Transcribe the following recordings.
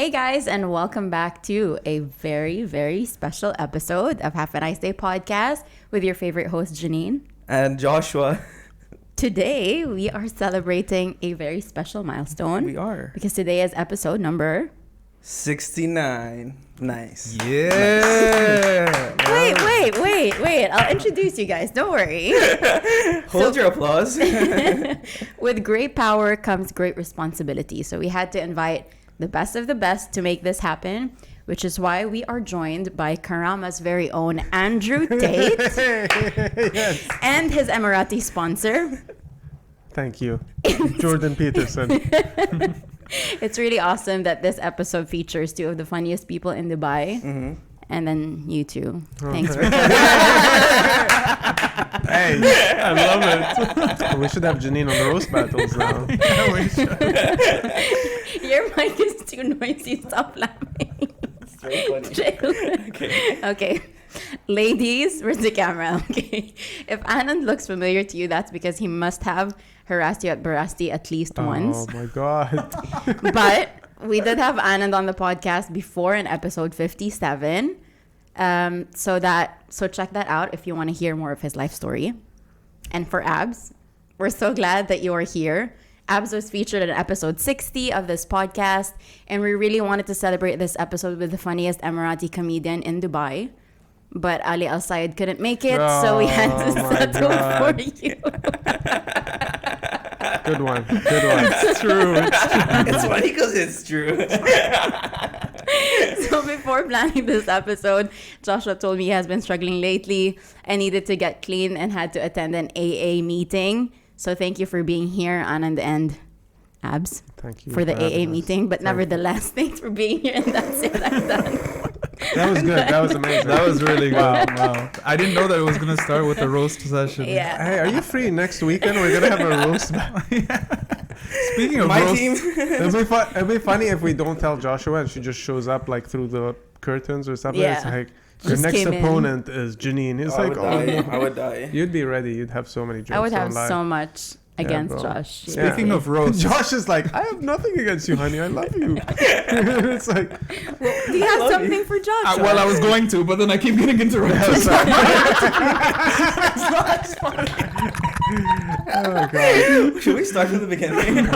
Hey guys, and welcome back to a very, very special episode of Have a Nice Day podcast with your favorite host, Janine. And Joshua. Today, we are celebrating a very special milestone. We are. Because today is episode number 69. Nice. Yeah. Nice. Wait. I'll introduce you guys. Don't worry. Hold your applause. With great power comes great responsibility. So we had to invite the best of the best to make this happen, which is why we are joined by Karama's very own Andrew Tate Yes. and his Emirati sponsor. Thank you, Jordan Peterson. It's really awesome that this episode features two of the funniest people in Dubai. Mm-hmm. And then you two. Oh. Thanks for Hey, I love it. We should have Janine on the roast battles now. Yeah, we should. Your mic is too noisy. Stop laughing. It's very funny. Chill. Okay. Okay. Ladies, where's the camera? Okay. If Anand looks familiar to you, that's because he must have harassed you at Barasti at least once. Oh my God. But we did have Anand on the podcast before in episode 57. So check that out if you want to hear more of his life story. And for Abs, we're so glad that you are here. Abs was featured in episode 60 of this podcast, and we really wanted to celebrate this episode with the funniest Emirati comedian in Dubai. But Ali Al Sayed couldn't make it, so we had to Oh my settle God. for you. Good one. It's true. It's funny because it's true. So before planning this episode, Joshua told me he has been struggling lately and needed to get clean and had to attend an AA meeting. So thank you for being here, Anand and Abs, Thank you for the AA having us. meeting. But Thank you. nevertheless, thanks for being here. And that's it. I'm done. That was good. That was amazing. That was really good. Wow. I didn't know that it was going to start with a roast session. Yeah. Hey, are you free next weekend? We're gonna have a roast battle. Speaking of My roast, team. It'll be funny if we don't tell Joshua and she just shows up like through the curtains or something. Yeah. It's like your Just next came in. opponent is Janine. It's I like, would oh die. no. I would die. You'd be ready. You'd have so many jokes. I would have online. so much against bro. Josh. Yeah. speaking of roast, Josh is like, I have nothing against you, honey. I love you. It's like, Do you have love something for Josh? well, I was going to, but then I keep getting interrupted. oh god. Should we start from the beginning?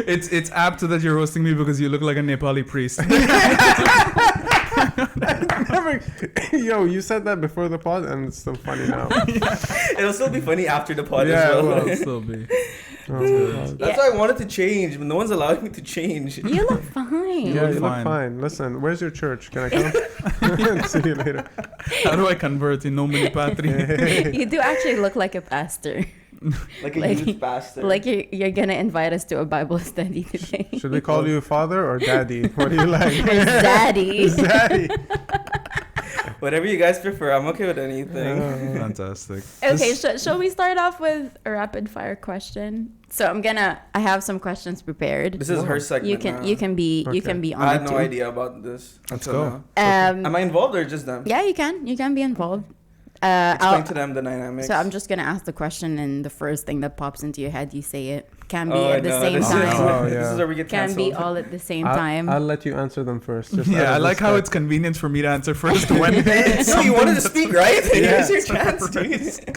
It's apt that you're roasting me because you look like a Nepali priest. Never, yo, you said that before the pod, and it's still funny now. It'll still be funny after the pod Yeah, as well. Well, it'll still be. Oh, God. That's why I wanted to change, but no one's allowing me to change. You look fine. Yeah, you look fine. fine. Listen, where's your church? Can I come? See you later. How do I convert in nomine patri? You do actually look like a pastor. Like a Like- youth pastor. Like you're gonna invite us to a Bible study today. Should we call you father or daddy? What do you like? Daddy. Daddy. Whatever you guys prefer, I'm okay with anything. Fantastic. Okay, shall we start off with a rapid fire question? So I have some questions prepared. This is her segment. You can now. you can be Okay. on I it had no too. idea about this. Let's until go. now. Am I involved or just them? Yeah, you can be involved. Explain to them the dynamics. So I'm just gonna ask the question, and the first thing that pops into your head, you say it. Can be Oh, at the no, same this time. Is, Oh, This yeah. is where we get Can canceled. be all at the same time. I'll let you answer them first. Just out Yeah, I of like how it's respect. convenient for me to answer first when. No, you wanted to speak, right? Yeah. Here's your chance, dude.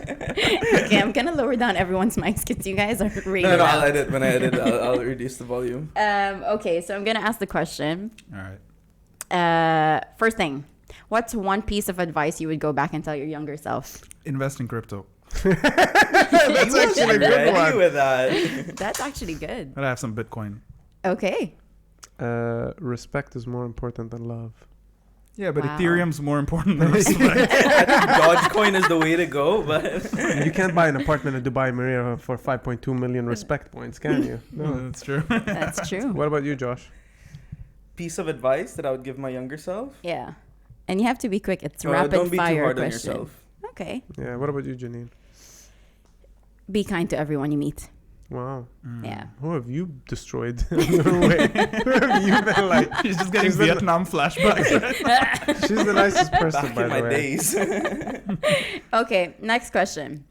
Okay, I'm gonna lower down everyone's mics because you guys are really No, I'll loud. edit. When I edit, I'll reduce the volume. Okay, so I'm gonna ask the question. All right. First thing, what's one piece of advice you would go back and tell your younger self? Invest in crypto. That's actually a good Ready one. with that. That's actually good. I have some Bitcoin. Okay. Respect is more important than love. Yeah, but Wow. Ethereum's more important than respect. I think Dogecoin is the way to go, but You can't buy an apartment in Dubai Marina for 5.2 million respect points, can you? No. That's true. That's true. What about you, Josh? piece of advice that I would give my younger self. Yeah. And you have to be quick. It's rapid don't be fire too hard question. on yourself. Okay. Yeah. What about you, Janine? Be kind to everyone you meet. Wow. Yeah. Who have you destroyed? Who have you been like? She's just getting She's the- Vietnam flashbacks. She's the nicest person, Back by in the my way. days. Okay, next question.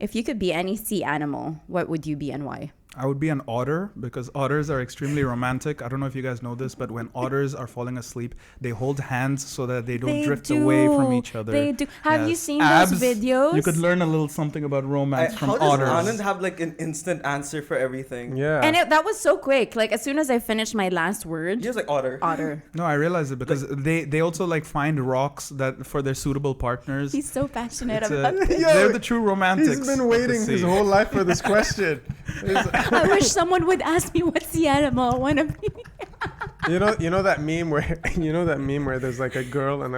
If you could be any sea animal, what would you be and why? I would be an otter because otters are extremely romantic. I don't know if you guys know this, but when otters are falling asleep, they hold hands so that they don't drift away from each other. They do. Have you Yes. seen Abs, those videos? You could learn a little something about romance from How does otters. Anand have like an instant answer for everything? Yeah. And that was so quick. Like as soon as I finished my last word, He was like otter. otter. No, I realized it because they also like find rocks that for their suitable partners. He's so passionate It's about this. Yo, they're the true romantics. He's been of the waiting his sea. whole life for this question. I wish someone would ask me what's the animal I want to be. You know that meme where there's like a girl and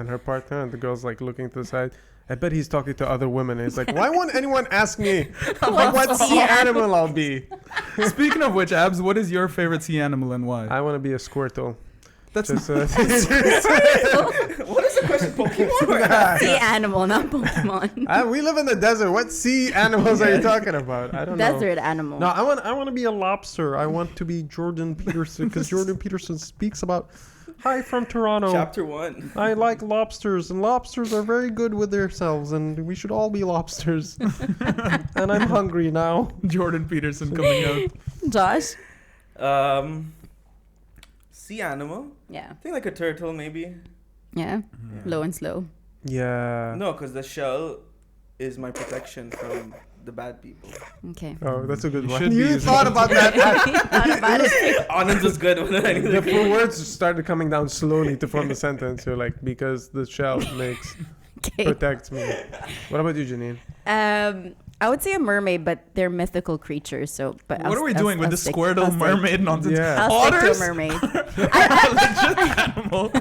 her partner, and the girl's like looking to the side. I bet he's talking to other women. And he's like, why won't anyone ask me what sea animal I'll be? Speaking of which, Abs, what is your favorite sea animal and why? I want to be a Squirtle. That's Just, What is the question? Pokemon or Sea animal, not Pokemon. we live in the desert. What sea animals are you talking about? I don't know. Desert animal. No, I want to be a lobster. I want to be Jordan Peterson because Jordan Peterson speaks about. Hi from Toronto. Chapter 1. I like lobsters, and lobsters are very good with themselves, and we should all be lobsters. And I'm hungry now. Jordan Peterson coming out. Josh? Sea animal? Yeah. I think like a turtle maybe. Yeah. Low and slow. Yeah. No, because the shell is my protection from the bad people. Okay. Oh, that's a good You one. should be You using thought it. about that. Thought about it. Anand was good with The it. words started coming down slowly to form the sentence. You're like, because the shell Okay. protects me. What about you, Janine? I would say a mermaid, but they're mythical creatures. So, but What are we doing with the Squirtle mermaid nonsense? Yeah. I'll stick to Otters? a mermaid. Animal.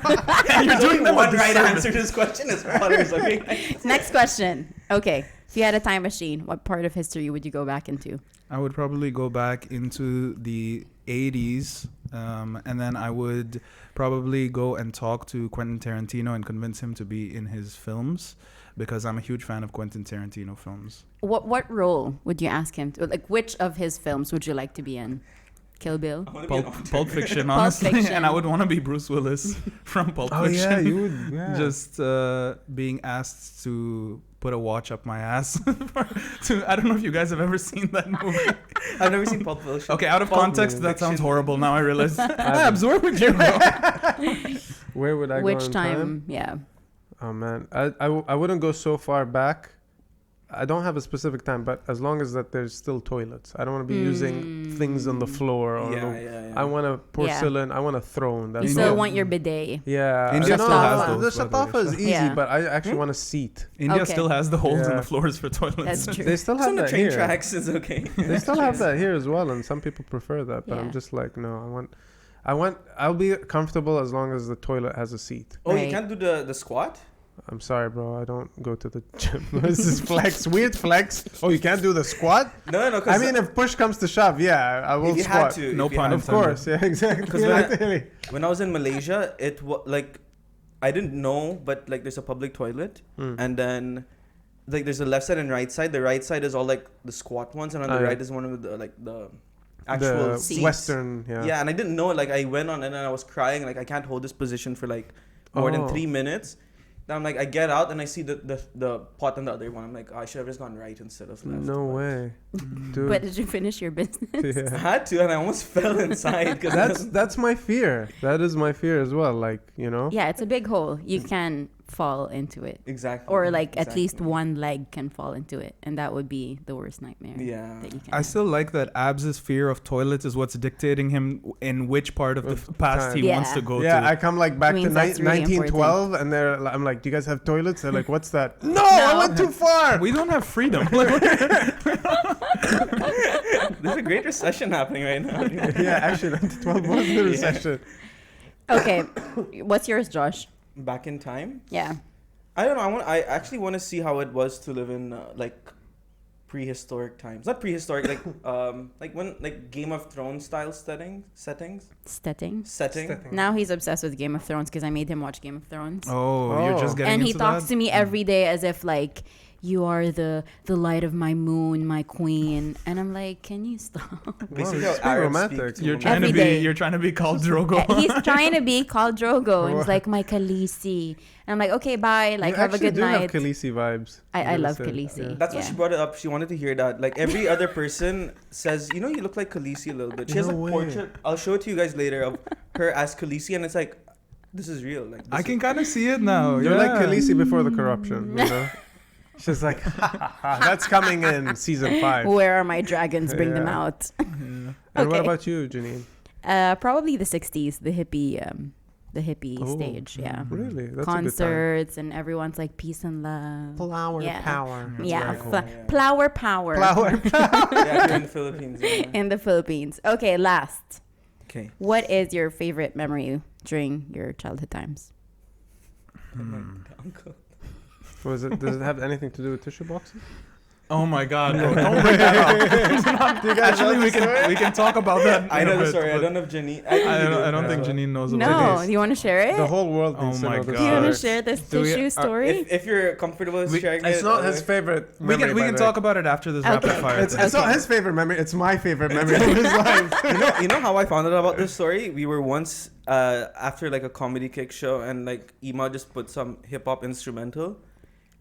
And you're doing them one a right disservice. answer to this question is otters. Okay. Next question. Okay. If you had a time machine, what part of history would you go back into? I would probably go back into the 80s, and then I would probably go and talk to Quentin Tarantino and convince him to be in his films, because I'm a huge fan of Quentin Tarantino films. What role would you ask him to? Like, which of his films would you like to be in? Kill Bill? I wanna be an otter. Pulp Fiction, honestly. Fiction. And I would want to be Bruce Willis from Pulp Oh, Fiction. yeah, you would. Yeah. Just being asked to put a watch up my ass. I don't know if you guys have ever seen that movie. I've never seen Pulp Fiction. Okay, out of Pulp context, that sounds Fiction. horrible. Now I realize. Abs, where would you go? Where would I go Which in time? Yeah. Oh man, I wouldn't go so far back. I don't have a specific time, but as long as that there's still toilets. I don't want to be using things on the floor or Yeah. I want a porcelain. I want a throne. That's You India- still all. want your bidet. Yeah, India no, still has the those, by the way. shatafa is easy, Yeah. but I actually want a seat. India Okay. still has the holes in Yeah. the floors for toilets. That's true. They still It's have on the that train here. tracks is okay. They still have that here as well, and some people prefer that. But I'm Yeah. just like, no, I'll be comfortable as long as the toilet has a seat. Oh, Right. you can't do the squat? I'm sorry, bro. I don't go to the gym. This is flex, weird flex. Oh, you can't do the squat? No. I mean, if push comes to shove, yeah, I will if you squat. had to. No if you pun had Of to. course, yeah, exactly. 'Cause Yeah, when I was in Malaysia, it was like, I didn't know, but like there's a public toilet, and then like there's a left side and right side. The right side is all like the squat ones, and on the yeah. right is one of the like the actual the seats. Western, yeah. Yeah, and I didn't know. Like I went on and then I was crying. Like I can't hold this position for like more than Oh. 3 minutes. Then I'm like, I get out and I see the pot on the other one. I'm like, I should have just gone right instead of left. No but- way, dude. But did you finish your business? I yeah. had to, and I almost fell inside because That's my fear. That is my fear as well. Like, you know. Yeah, it's a big hole. You can fall into it. exactly. Or like at exactly. least one leg can fall into it. And that would be the worst nightmare. Yeah. That you can I have. still like that Abs' fear of toilets is what's dictating him in which part of the Of past he time. wants to go Yeah, to. I come like back to Means that's really 1912, and I'm like, "Do you guys have toilets?" They're like, "What's that?" No, I went too far. We don't have freedom. There's a great recession happening right now. Yeah, actually, 1912 was the recession. Okay. What's yours, Josh? Back in time. Yeah. I don't know. I actually want to see how it was to live in like prehistoric times. Not prehistoric, like when like Game of Thrones style settings. Setting. Now he's obsessed with Game of Thrones because I made him watch Game of Thrones. Oh, you're just getting And he into talks that? to me every day as if like you are the light of my moon, my queen. And I'm like, can you stop? Basically, Wow, how it's very Arabs romantic. speak. You're to trying women. to Every be day. you're trying to be called Drogo. He's trying to be called Drogo, and he's like, my Khaleesi. And I'm like, okay, bye. Like, You have a actually good do night. have Khaleesi vibes. I You love gotta say. Khaleesi. That's why she brought it up. She wanted to hear that. Like every other person says, you know, you look like Khaleesi a little bit. She has a No way. portrait. I'll show it to you guys later of her as Khaleesi, and it's like, this is real. Like I this can kind of see it now. You're yeah. like Khaleesi before the corruption, you know? She's like, that's coming in season 5. Where are my dragons? Bring them Yeah. out. And what Okay. about you, Janine? Probably the 60s, the hippie Oh, stage. Yeah. Really? That's Concerts and everyone's like peace and love. Flower Yeah. power. Yeah. very cool. Fla- Yeah. Flower power. Flower. yeah, here in the Philippines. Yeah. In the Philippines. Okay, last. Okay. What is your favorite memory during your childhood times? Uncle. Was it? Does it have anything to do with tissue boxes? Oh my God! No, don't bring that up. Do you guys know Actually, the story? we can talk about that. I in a know the bit, story. I but don't know if Janine. I don't think Janine knows about No. this. Do you want to share it? The whole world Oh needs to my know this Do you want to story. share this Do we- tissue story? If you're comfortable with We- sharing It's it, not his favorite We memory, can we by can the way. talk about it after this Okay. rapid fire. It's thing. not his favorite memory. It's my favorite memory of his life. You know how I found out about this story? We were once after like a comedy kick show, and like Ima just put some hip hop instrumental,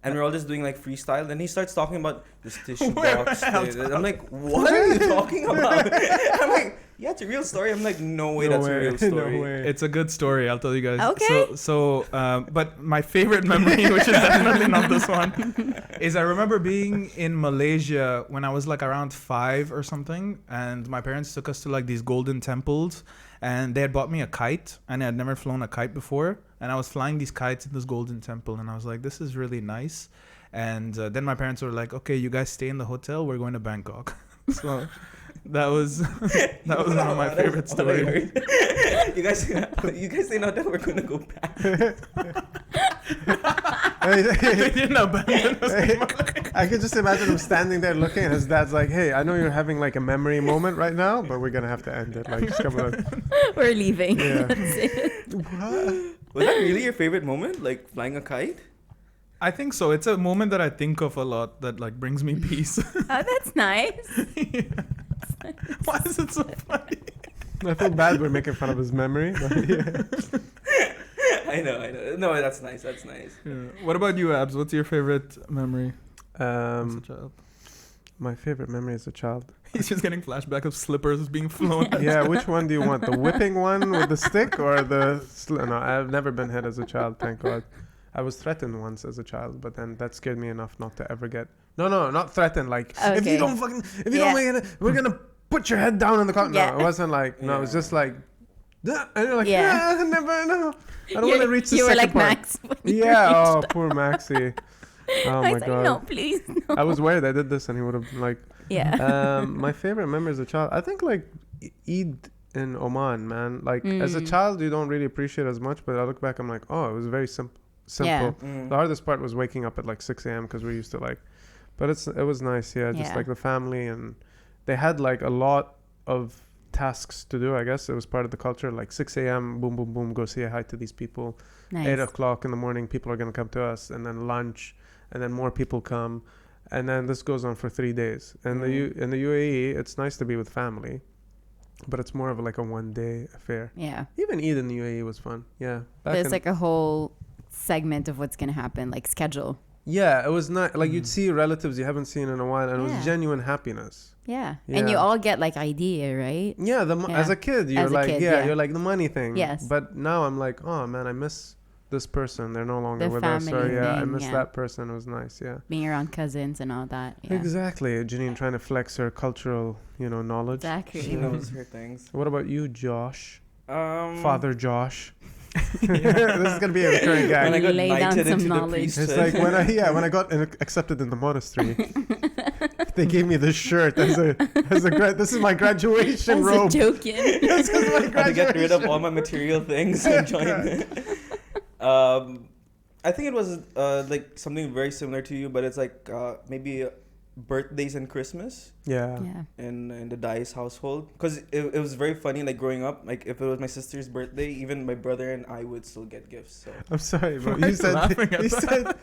and we're all just doing like freestyle. Then he starts talking about this tissue box. thing. I'm like, what are you talking about? I'm like, yeah, it's a real story. I'm like, no way, that's a real story. No way. It's a good story, I'll tell you guys. Okay. But my favorite memory, which is definitely not this one, is I remember being in Malaysia when I was like around 5 or something, and my parents took us to like these golden temples, and they had bought me a kite, and I had never flown a kite before, and I was flying these kites in this golden temple, and I was like, this is really nice. And then my parents were like, okay, you guys stay in the hotel, we're going to Bangkok. So that was one of my favorite stories. You guys say no, then we're gonna go back. They didn't abandon us. I could just imagine him standing there looking, and his dad's like, "Hey, I know you're having like a memory moment right now, but we're gonna have to end it. Like, just come on." We're leaving. Yeah. That's it. Was that really your favorite moment? Like flying a kite? I think so. It's a moment that I think of a lot that like brings me peace. Oh, that's nice. Why is it so funny? I feel bad we're making fun of his memory. But yeah. I know. No, that's nice. That's nice. Yeah. What about you, Abs? What's your favorite memory as a Um, child? my favorite memory as a child. He's just getting flashback of slippers being flown. Yeah, which one do you want? The whipping one with the stick or the? No, I've never been hit as a child. Thank God. I was threatened once as a child, but then that scared me enough not to ever get. No, not threatened. Like if Okay. you don't Yeah. make it, we're gonna put your head down in the car. Yeah. No, it wasn't like. No, it was Yeah. just like. "Duh," and you're like, Yeah. yeah, never. No, I don't want to reach the You were second like part. Max. when you Yeah. reached Oh, out. poor Maxie. Oh I my was like, God. no, please, no. I was worried I did this and he would have like. Yeah. My favorite memory as a child, I think like Eid in Oman, man. Like as a Mm. child, you don't really appreciate it as much, but I look back, I'm like, oh, it was very simple. Yeah. Mm. The hardest part was waking up at like 6 a.m. because we used to like, but it was nice, yeah. Just Yeah. like the family, and they had like a lot of tasks to do. I guess it was part of the culture. Like 6 a.m. boom, boom, boom, go say hi to these people. Nice. 8 o'clock in the morning, people are gonna come to us, and then lunch, and then more people come. And then this goes on for 3 days. And in the UAE, it's nice to be with family, but it's more of like a one-day affair. Yeah. Even Eid in the UAE was fun. Yeah. There's like a whole segment of what's going to happen, like schedule. yeah, it was not like you'd see relatives you haven't seen in a while, and it Yeah. was genuine happiness. Yeah. And you Yeah. all get like idea, right? Yeah, Yeah. as a kid, you're As a like, kid, yeah, yeah. you're like the money thing. Yes. But now I'm like, oh man, I miss this person. They're no longer The with us. Or family yeah, I thing, miss yeah. that person. It was nice. Yeah. Being around cousins and all that. Yeah. Exactly. Janine trying to flex her cultural, knowledge. Exactly. She knows her things. What about you, Josh? Father Josh. Yeah. This is gonna be a recurring When I gag. got Lay down knighted some into the knowledge. priesthood. It's like when I got accepted in the monastery, they gave me this shirt as a this is my graduation That's robe. a joking. This is my I had to get rid of graduation. all my material things and join it. I think it was like something very similar to you, but it's like maybe birthdays and Christmas Yeah. in the Dice household, because it was very funny. Like growing up, like if it was my sister's birthday, even my brother and I would still get gifts. So I'm sorry, but Why are you you said laughing at that?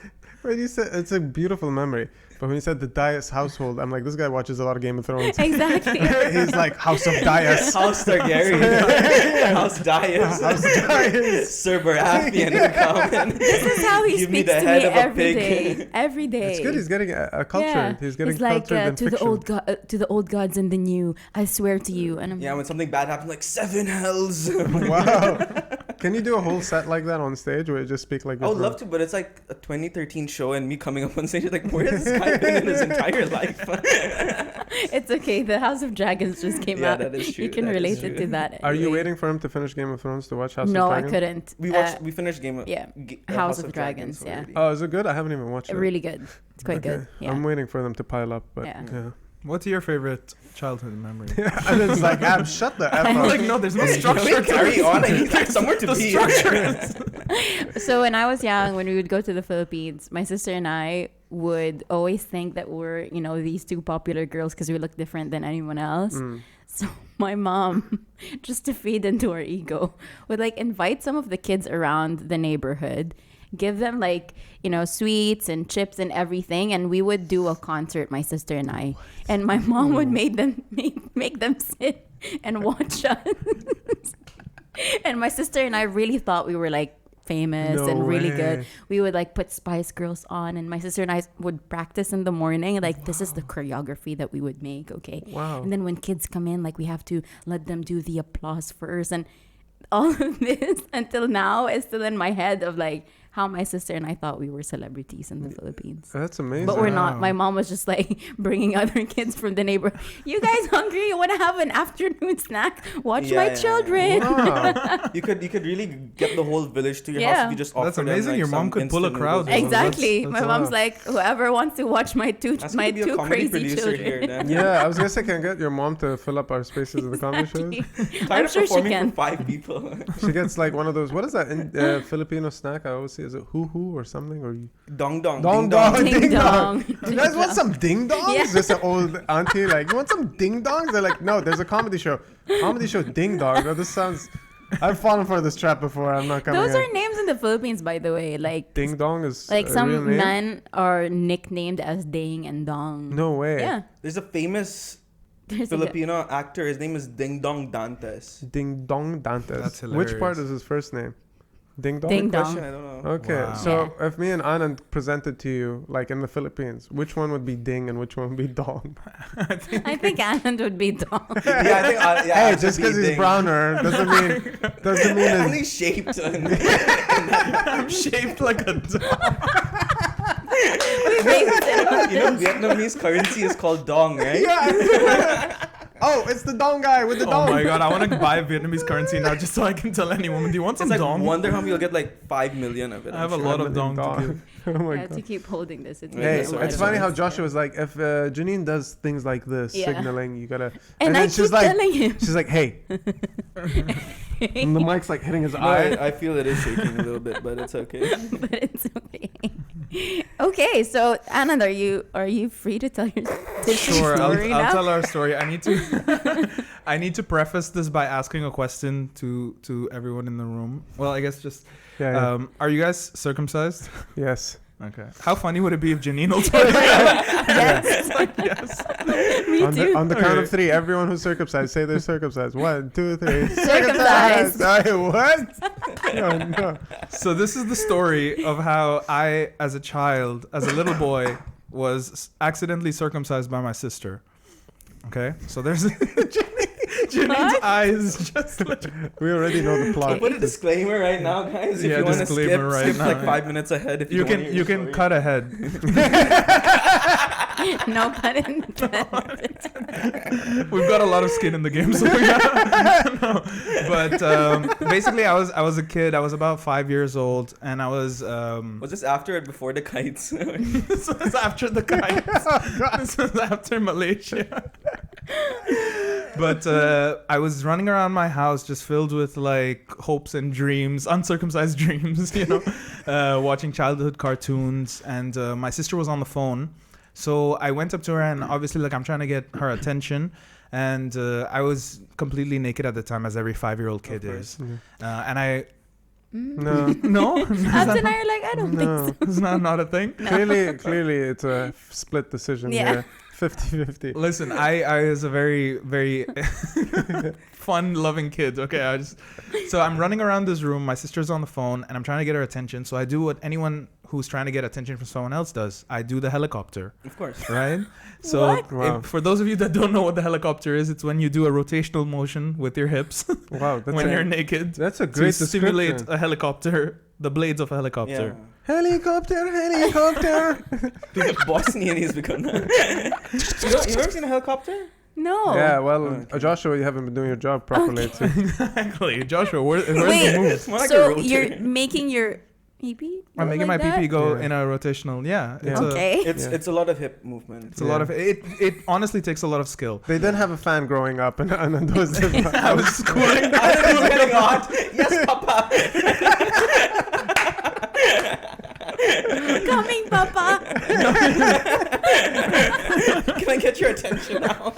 you said it's a beautiful memory. But when you said the Dias household, I'm like, this guy watches a lot of Game of Thrones. Exactly. He's like House of Dias. House Targaryen, House Dias, House Dias. Sir Baratheon would come and This is how he give me speaks the to head me of a every pig. day. Every day. It's good. He's getting cultured. Yeah. He's getting It's like cultured in to the fiction. old to the old gods and the new. I swear to you. And I'm Yeah, when something bad happens, like 7 hells. Wow. Can you do a whole set like that on stage where you just speak like I would this? love to, but it's like a 2013 show and me coming up on stage like, where has this guy been in his entire life? it's okay. The House of Dragons just came Yeah, out. that is true. You can That is relate true. it to that. Are you anyway. waiting for him to finish Game of Thrones to watch House No, of I Dragons? couldn't. We finished House of Dragons, yeah. already. Oh, is it good? I haven't even watched it. Really good. It's quite Okay. good. Yeah. I'm waiting for them to pile up, but Yeah. yeah. What's your favorite childhood memory? And it's like, shut the F I'm up. like, no, there's no Can structure. we carry on? I need somewhere to The be. structure. So when I was young, when we would go to the Philippines, my sister and I would always think that we're, these two popular girls because we look different than anyone else. So my mom, just to feed into our ego, would like invite some of the kids around the neighborhood, give them like, sweets and chips and everything, and we would do a concert, my sister and I. And my mom would make them sit and watch us. And my sister and I really thought we were like famous No and really way. good. We would like put Spice Girls on, and my sister and I would practice in the morning. Like this is the choreography that we would make, okay? Wow. And then when kids come in, like we have to let them do the applause first, and all of this until now is still in my head of like how my sister and I thought we were celebrities in the Philippines. That's amazing. But we're not. Wow. My mom was just like bringing other kids from the neighborhood. You guys hungry? You want to have an afternoon snack? Watch Yeah, my yeah, children. Wow. You could really get the whole village to your Yeah. house if you just offer That's them, amazing. like, Your mom some could pull a instant crowd. noodles. Exactly. That's My wow. mom's like, whoever wants to watch my two That's gonna be a comedy crazy producer children. here. Then. Yeah, I was gonna say, can I get your mom to fill up our spaces in the comedy shows? Exactly. Tired I'm of sure she performing can. for 5 people. She gets like one of those. What is that in Filipino snack? I always see. Is it hoo or something? Or Dong dong. Dong ding dong. Ding Ding dong. dong. You guys want some ding dongs? Yeah. Just an old auntie like, you want some ding dongs? They're like, no, there's a comedy show. Comedy show ding dong. Now, this sounds. I've fallen for this trap before. I'm not coming. Those in. are names in the Philippines, by the way. Like Ding dong is like a real some name? men are nicknamed as Ding and Dong. No way. Yeah. There's a famous There's Filipino actor. His name is Ding Dong Dantes. Ding dong Dantes. That's Which part hilarious. is his first name? Ding dong. Ding Good question, dong. I don't know. Okay, Wow. so if me and Anand presented to you, like in the Philippines, which one would be ding and which one would be dong? I think Anand would be Dong. Yeah, I think. Hey, it just should be because he's Ding. browner doesn't mean his Only shaped. I'm shaped like a dog. Vietnamese currency is called dong, right? Yeah. Oh, it's the dong guy with the Oh dong. my god, I want to buy Vietnamese currency now just so I can tell any woman, do you want some It's like dong? wonder how you'll get like 5 million of it. I have a I'm lot sure. of dong to give. Oh my I have god. to keep holding this. It's Hey, Yeah, so it's I funny don't how know. Joshua was like, if Janine does things like this, Yeah. signaling, you gotta. And then I she's keep like, telling him. she's like, hey. And the mic's like hitting his No, eye. I feel it is shaking a little bit, but it's okay. But it's okay. Okay, so Anand, are you free to tell your Sure, story I'll now? tell our story. I need to preface this by asking a question to everyone in the room. Well, I guess just Yeah. are you guys circumcised? Yes. Okay. How funny would it be if Janine will tell you that? Yes. Yes. Me too. On the count of Okay. 3, everyone who's circumcised, say they're circumcised. 1, 2, 3. Circumcised. Sorry, what? No. So this is the story of how I, as a child, as a little boy, was accidentally circumcised by my sister. Okay, so there's Janine's What? eyes just like We already know the plot. Put a disclaimer right now, guys. If Yeah, you want to disclaimer skip right like now. 5 minutes ahead. If you don't wanna can hear you your can story. cut ahead. No pun intended. We've got a lot of skin in the game, so no. But basically, I was a kid. I was about 5 years old, and I was. Was this after or before the kites? This was after the kites. This was after Malaysia. But I was running around my house just filled with like hopes and dreams, uncircumcised dreams, watching childhood cartoons. And my sister was on the phone. So I went up to her and obviously like I'm trying to get her attention. And I was completely naked at the time, as every 5-year-old kid is. And I... No. No? Abs and I are like, I don't think so. It's not a thing? Clearly, it's a split decision here. 50-50. Listen, I was a very, very fun-loving kid. Okay, so I'm running around this room. My sister's on the phone, and I'm trying to get her attention. So I do what anyone who's trying to get attention from someone else does. I do the helicopter. Of course. Right? So Wow. for those of you that don't know what the helicopter is, it's when you do a rotational motion with your hips Wow, when you're naked. that's a To great simulate description. a helicopter, the blades of a helicopter. Helicopter. Bosnian he's become. You ever seen a helicopter? No. Yeah, well, Okay. Joshua, you haven't been doing your job properly. Okay. Too. Exactly. Joshua, where's the Wait, move? It's more like a so rotor. you're making your pee-pee? I'm making like my that? pee go Yeah. in a rotational. Yeah. It's Okay. It's a lot of hip movement. a lot of it. It honestly takes a lot of skill. They didn't have a fan growing up, and those. I was schooling. It's getting hot. Yes, Papa. Coming, Papa. Can I get your attention now?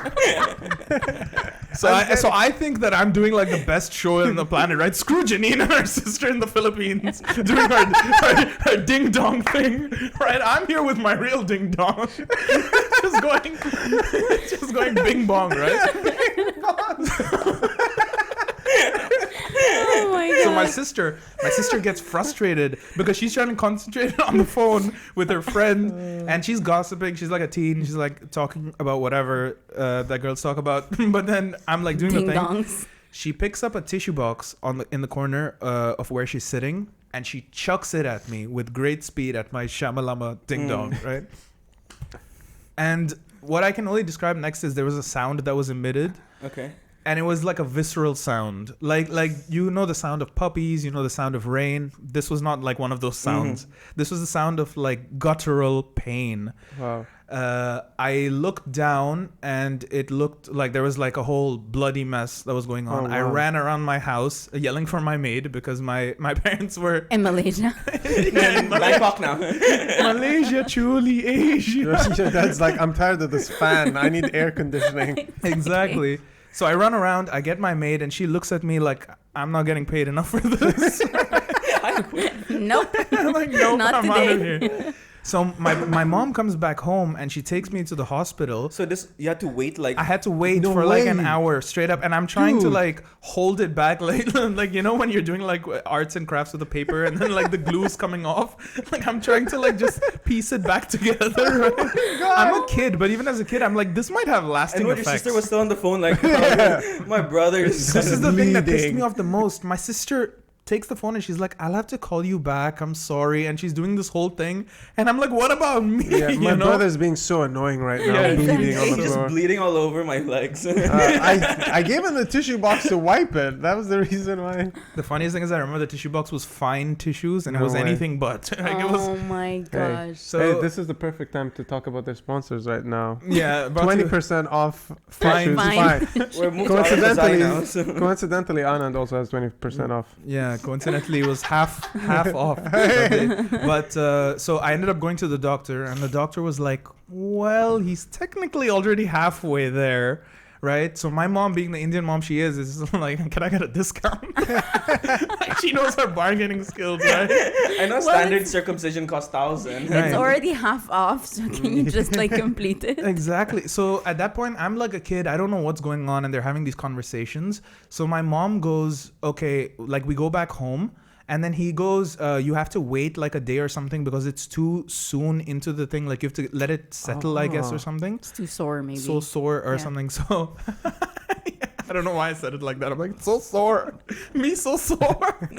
So I think that I'm doing like the best show on the planet, right? Screw Janine and her sister in the Philippines doing her ding dong thing, right? I'm here with my real ding dong, just going bing bong, right? Oh my god. So my sister gets frustrated because she's trying to concentrate on the phone with her friend, and she's gossiping. She's like a teen. She's like talking about whatever that girls talk about. But then I'm like doing Ding the thing. dongs. She picks up a tissue box in the corner of where she's sitting, and she chucks it at me with great speed at my shamalama ding dong, right? And what I can only describe next is there was a sound that was emitted. Okay. And it was like a visceral sound, like you know the sound of puppies, you know the sound of rain. This was not like one of those sounds. This was the sound of like guttural pain. Wow. I looked down and it looked like there was like a whole bloody mess that was going on. Oh, I wow. ran around my house yelling for my maid because my parents were In Malaysia. In Bangkok now. Malaysia, truly Asia. Your dad's like, I'm tired of this fan. I need air conditioning. Exactly. So I run around, I get my maid, and she looks at me like, I'm not getting paid enough for this. Nope. I'm like, nope, Not I'm out of today. here. So my mom comes back home and she takes me to the hospital. So you had to wait like. I had to wait No for like an way. hour straight up, and I'm trying to Dude. like hold it back, like you know when you're doing like arts and crafts with the paper, and then like the glue's coming off. Like I'm trying to like just piece it back together. Right? I'm a kid, but even as a kid, I'm like, this might have lasting And when your effects. sister was still on the phone, like, my brother is. This is the thing that pissed bleeding. me off the most. My sister takes the phone and she's like, I'll have to call you back. I'm sorry. And she's doing this whole thing. And I'm like, what about me? Yeah, my you know? brother's being so annoying right now, Yeah, bleeding on He's the just floor. bleeding all over my legs. I gave him the tissue box to wipe it. That was the reason why. The funniest thing is I remember the tissue box was fine tissues and it No was way. anything but. Like it was. Oh my gosh. So Hey, this is the perfect time to talk about their sponsors right now. yeah, about to- 20% off Fine. tissues. Fine. We're moved to Coincidentally, now. So. Coincidentally, Anand also has 20% off. Yeah, coincidentally, it was half off. that day. But so I ended up going to the doctor, and the doctor was like, "Well, he's technically already halfway there." Right, so my mom, being the Indian mom she is like, can I get a discount? Like, she knows her bargaining skills, right? I know standard circumcision costs 1,000. Right. It's already half off, so can you just like complete it? Exactly. So at that point, I'm like a kid. I don't know what's going on, and they're having these conversations. So my mom goes, okay, like we go back home. And then he goes, you have to wait like a day or something because it's too soon into the thing. Like you have to let it settle, I guess, Oh. or something. It's too sore, maybe. So sore or Yeah. something. So I don't know why I said it like that. I'm like, so sore. Me so sore.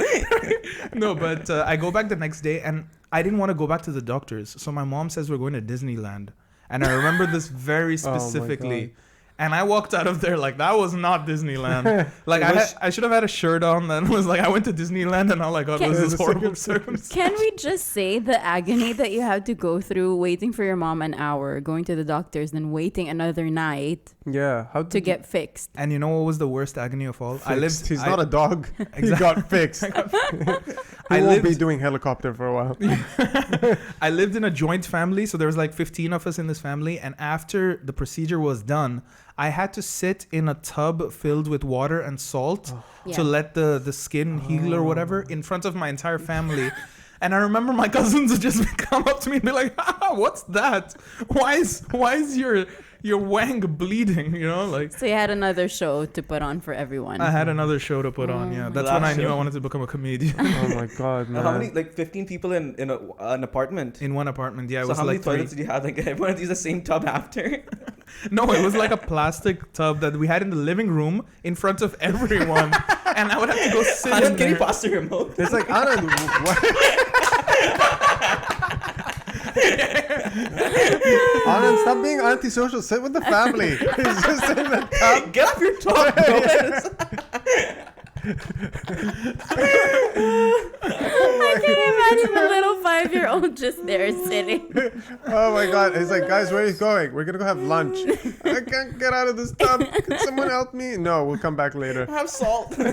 No, but I go back the next day and I didn't want to go back to the doctors. So my mom says we're going to Disneyland. And I remember this very Oh my specifically. God. And I walked out of there like that was not Disneyland. Like I should have had a shirt on. Then was like I went to Disneyland and all I got was this horrible circumcision. Can we just say the agony that you had to go through waiting for your mom an hour, going to the doctors, then waiting another night to get fixed? And you know what was the worst agony of all? Fixed. He's not a dog. He got fixed. I won't be doing helicopter for a while. I lived in a joint family, so there was like 15 of us in this family, and after the procedure was done, I had to sit in a tub filled with water and salt to let the skin heal or whatever in front of my entire family. And I remember my cousins would just come up to me and be like, what's that? Why is your wang bleeding, you know? Like, so you had another show to put on for everyone. I had another show to put on, yeah. That's when I knew I wanted to become a comedian. Oh my God, man. How many, like 15 people in an apartment? In one apartment, yeah. It So was how many like toilets did you have? Like everyone used the same tub after? No, it was like a plastic tub that we had in the living room in front of everyone. And I would have to go sit in Anand, can you there. pass the remote? It's like, Anand, what? Anand, stop being antisocial. Sit with the family. He's just in the tub. Get off your tub, bro. I can imagine a little 5-year-old just there sitting. Oh my God. He's like, guys, where are you going? We're going to go have lunch. I can't get out of this tub. Can someone help me? No, we'll come back later. Have salt. I'll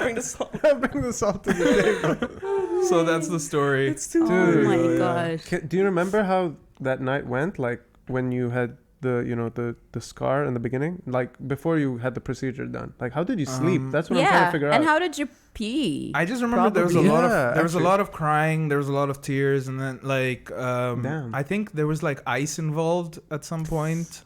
bring the salt. I'll bring the salt to the table. So that's the story. It's too Oh my gosh. Do you remember how that night went? Like when you had the scar in the beginning, like before you had the procedure done. Like how did you sleep? That's what I'm trying to figure out. And how did you pee? I just remember there was a Probably. lot Yeah, of there was a actually. lot of crying, there was a lot of tears, and then like Damn. I think there was like ice involved at some point.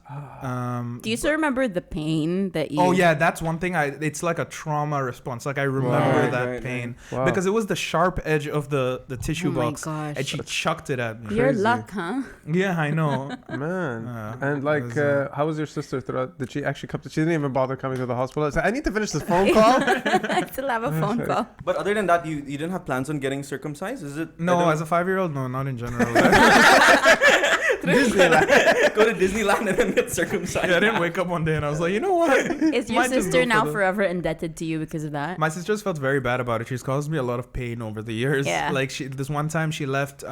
Do you still remember the pain that you... Oh yeah, that's one thing. It's like a trauma response. Like I remember Right, that right, pain Wow. because it was the sharp edge of the tissue Oh my box, gosh. and she chucked it at me. Your Crazy. luck, huh? Yeah, I know. Man. And it like, was, how was your sister throughout? Did she actually come? She didn't even bother coming to the hospital. I said, I need to finish this phone call. I still have a phone call. But other than that, you didn't have plans on getting circumcised? Is it? No, as a 5-year-old, no, not in general. Disneyland. Go to Disneyland and then get circumcised. Yeah, I didn't wake up one day and I was like, you know what? Is your Might just sister go now for the- forever indebted to you because of that? My sister's felt very bad about it. She's caused me a lot of pain over the years. Yeah. Like this one time she left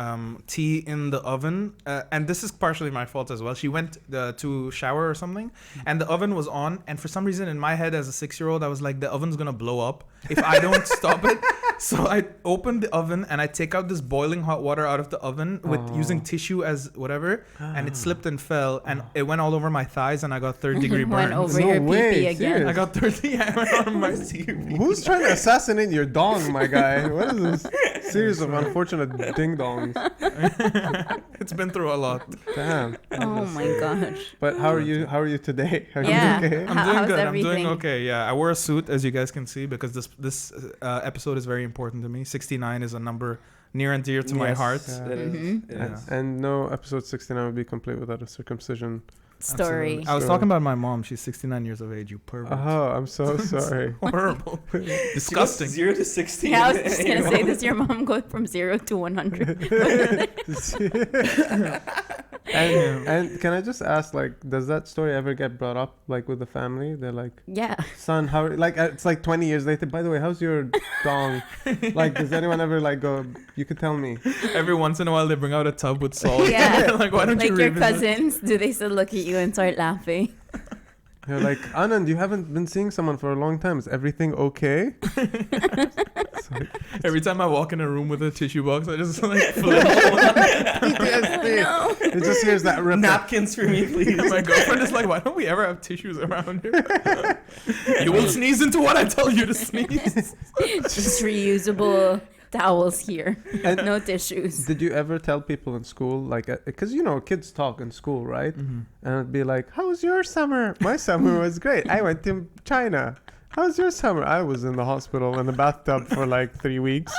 tea in the oven, and this is partially my fault as well. She went to shower or something, and the oven was on. And for some reason, in my head as a 6-year-old, I was like, the oven's gonna blow up if I don't stop it. So I opened the oven and I take out this boiling hot water out of the oven with using tissue as whatever, and it slipped and fell, and it went all over my thighs, and I got 3rd-degree burns. Went over No your way, pee again. serious? I got 30. Yeah, I went on my Who's trying to assassinate your dong, my guy? What is this series of unfortunate ding dongs? It's been through a lot. Damn. Oh my gosh. But how are you? How are you today? Are Yeah. you okay? I'm How's doing good. everything? I'm doing okay. Yeah, I wore a suit, as you guys can see, because this episode is very important to me. 69 is a number near and dear to my Yes, heart. Yeah. It is. Mhm. It Yeah. is. And no episode 69 would be complete without a circumcision. Story. Absolutely. I was talking about my mom. She's 69 years of age. You pervert. Oh, I'm so sorry. Horrible. She goes Disgusting. 0 to 16. Yeah, I was just gonna say, does your mom go from 0 to 100? And can I just ask, like, does that story ever get brought up, like, with the family? They're like, Yeah. son, how, like, it's like 20 years later. By the way, how's your dong? Like, does anyone ever, like, go, you could tell me? Every once in a while, they bring out a tub with salt. Yeah. Like, why don't Like you your revisit? cousins, do they still look at you and start laughing? You're like, Anand, you haven't been seeing someone for a long time. Is everything okay? Every time I walk in a room with a tissue box, I just like flinch. PTSD. It just hears that rip. Napkins for me, please. My girlfriend is like, why don't we ever have tissues around here? You will sneeze into what I tell you to sneeze. Just reusable towels here. And No tissues. did you ever tell people in school, like, because, kids talk in school, right? And it'd be like, how was your summer? My summer was great. I went to China. How's your summer? I was in the hospital in the bathtub for like 3 weeks.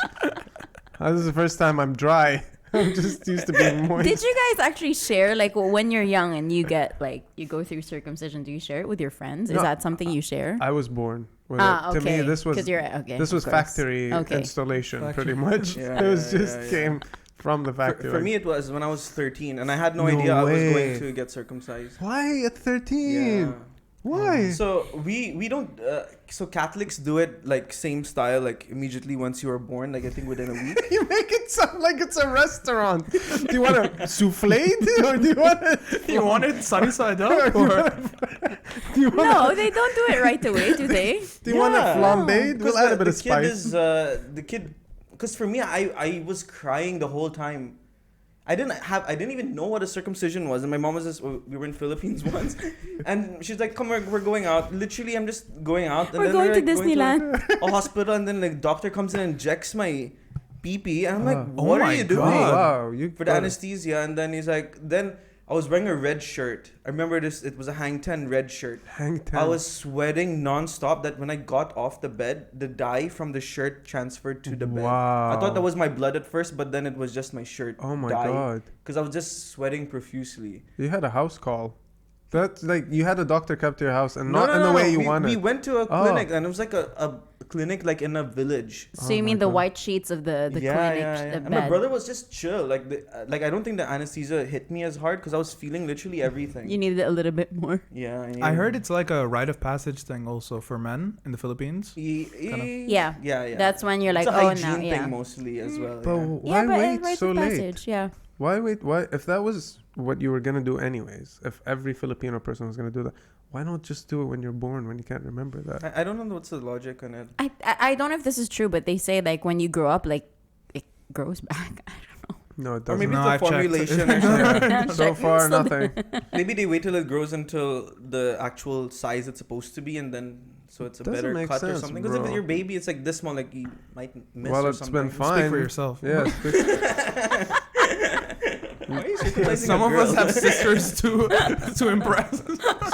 This is the first time I'm dry. I'm just used to being moist. Did you guys actually share, like, when you're young and you get, like, you go through circumcision, do you share it with your friends? Is No, that something you share? I was born with Okay. it. To me, this was 'Cause you're, okay, this was of course. factory Okay. installation, Factory. pretty much. Yeah, it was yeah, just yeah, yeah. came from the factory. For me, it was when I was 13, and I had no No idea I was way. going to get circumcised. Why at 13? Yeah. Why? So we don't. So Catholics do it like same style, like immediately once you are born, like I think within a week. You make it sound like it's a restaurant. Do you want a souffle or do you want a... You want it sunny side do up? you Or? want do you want No, they don't do it right away, do they? do you want a Yeah. flambe? We'll add a bit of kid spice. is the kid. Because for me, I was crying the whole time. I didn't even know what a circumcision was, and my mom was just. We were in Philippines once, and she's like, "Come, we're going out." Literally, I'm just going out. And We're then going to like, Disneyland. a hospital, and then like doctor comes in and injects my pee, and I'm like, Oh "What are my you doing?" Oh, wow. You For the got it. anesthesia, and then he's like, then I was wearing a red shirt. I remember this. It was a hang ten red shirt. Hang ten. I was sweating non-stop that when I got off the bed, the dye from the shirt transferred to the bed. Wow. I thought that was my blood at first, but then it was just my shirt Oh my dye. god. Because I was just sweating profusely. You had a house call. That's like you had a doctor come to your house and not in the way you wanted. We went to a Oh. clinic, and it was like a clinic like in a village. So you Oh mean my the God. white sheets of the clinic, the And bed. my brother was just chill. Like I don't think the anesthesia hit me as hard because I was feeling literally everything. You needed a little bit more. Yeah. I heard it's like a rite of passage thing also for men in the Philippines. Yeah. Yeah. That's when you're like, it's a oh, hygiene now, thing yeah. mostly as well. But yeah. why Yeah, but wait rites so of late? passage, yeah. Why wait? Why if that was what you were gonna do anyways? If every Filipino person was gonna do that, why not just do it when you're born when you can't remember that? I don't know what's the logic on it. I don't know if this is true, but they say like when you grow up, like it grows back. No, it Or doesn't. maybe No, it's I've the checked. formulation or something. Yeah. So Check. far, So nothing. Maybe they wait till it grows until the actual size it's supposed to be, and then so it's a Doesn't better make cut or sense, something. Because if bro. your baby, it's like this small, like you might miss Well, or it's something. been fine. Speak for yourself. Yeah. Why are you circumcising Some a of us girl? have sisters to impress.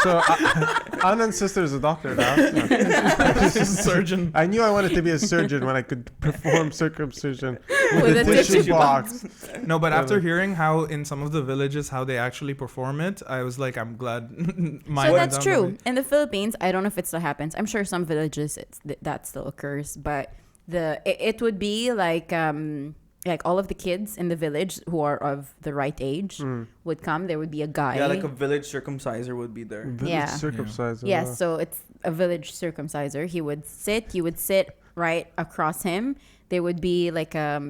So Anand's sister is a doctor now. She's a surgeon. I knew I wanted to be a surgeon when I could perform circumcision With a tissue box. No, but Yeah, after but- hearing how in some of the villages how they actually perform it, I was like, I'm glad. mine So went that's down the true. way. In the Philippines, I don't know if it still happens. I'm sure some villages that still occurs, but it would be like all of the kids in the village who are of the right age would come. There would be a guy. Yeah, like a village circumciser would be there. Village Yeah. circumcised. Yes, so it's a village circumciser. You would sit right across him. There would be like A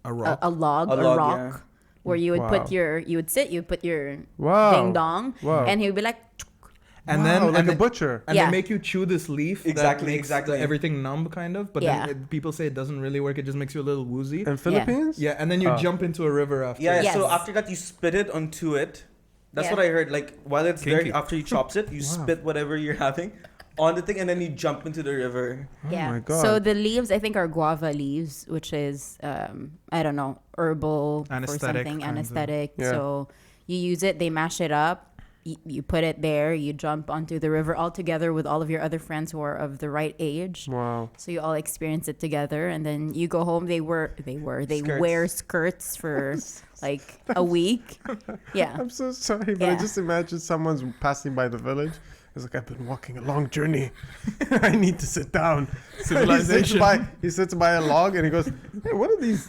rock. a log, A log, rock, yeah. where you would Wow. put you would put your Wow. ding dong, Wow. and he would be like, and Wow, then like and a then, butcher. and Yeah. they make you chew this leaf. Exactly, that makes exactly. everything numb, kind of. But Yeah. then people say it doesn't really work. It just makes you a little woozy. In Philippines? Yeah, and then you Oh. jump into a river after. Yeah, so Yes. after that you spit it onto it. That's Yeah. what I heard. Like while it's Kinky. there, after you chops it, you Wow. spit whatever you're having on the thing, and then you jump into the river. yeah. Oh my God. So the leaves, I think, are guava leaves, which is I don't know, herbal or Anesthetic something, kinds of- anesthetic. Yeah. So you use it, they mash it up. You put it there, you jump onto the river all together with all of your other friends who are of the right age. Wow. So you all experience it together, and then you go home. They Skirts. wear skirts for like a week. Yeah, I'm so sorry, but I Yeah. just imagine someone's passing by the village. It's like, I've been walking a long journey. I need to sit down. Civilization. He sits by a log and he goes, hey, what are these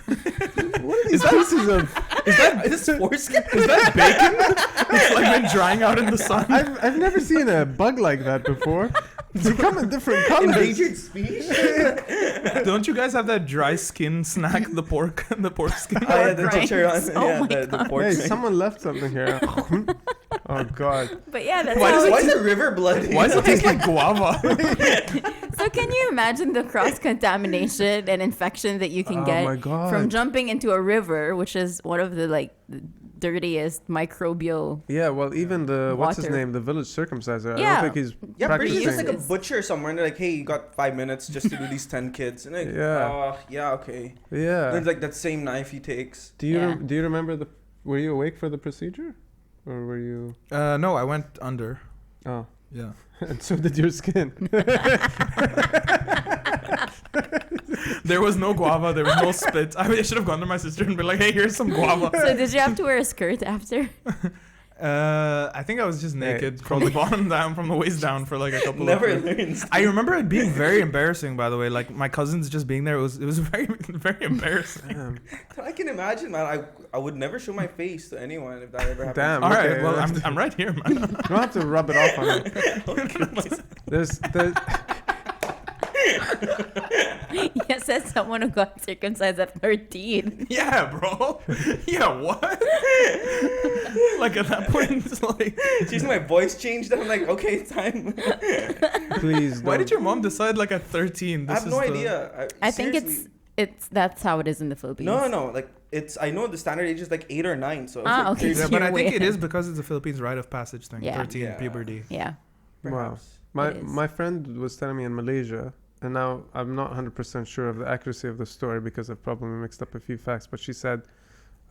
pieces of... Is this foreskin? Is that bacon? It's like been drying out in the sun. I've never seen a bug like that before. They come in different colors. Endangered species? Don't you guys have that dry skin snack, the pork skin? Oh yeah, the Grinds. chicharron. Oh Yeah, my the pork. Hey, skin. someone left something here. Oh, God. but yeah, that's Why how does it Why is the river bloody? Why does it taste like guava? So can you imagine the cross contamination and infection that you can Oh get my God. from jumping into a river, which is one of the dirtiest microbial. Yeah, well, even the, what's his Water. name? The village circumciser. I Yeah. don't think he's Yeah, pretty practicing. just like a butcher somewhere, and they're like, "Hey, you got 5 minutes just to do these 10 kids." And like, Yeah. yeah, okay. Yeah. Then like that same knife he takes. Do you Yeah. do you remember were you awake for the procedure? Or were you... No, I went under. Oh. Yeah. And so did your skin. There was no guava. There was no spit. I should have gone to my sister and been like, "Hey, here's some guava." So did you have to wear a skirt after? I think I was just naked from the bottom down, from the waist down for like a couple Never of learns. I remember it being very embarrassing, by the way. Like my cousins just being there, it was very very embarrassing. Damn. I can imagine, man. I would never show my face to anyone if that ever happened. Damn. All right, okay. well I'm right here, man. You don't have to rub it off on it. There's Yes, said someone who got circumcised at 13. Yeah, bro. Yeah, what? Like at that point, it's like, She's my voice changed. I'm like, okay, it's time. please. why did don't. your mom decide like at 13? I have no idea. I think seriously. it's that's how it is in the Philippines. No. Like I know the standard age is like 8 or 9. So it's Ah, like okay. Yeah, So but I you're think way it is ahead. because it's a Philippines rite of passage thing. Yeah. 13 Yeah. puberty. Yeah. Wow. perhaps. It is. My friend was telling me in Malaysia, and now I'm not 100% sure of the accuracy of the story because I've probably mixed up a few facts, but she said,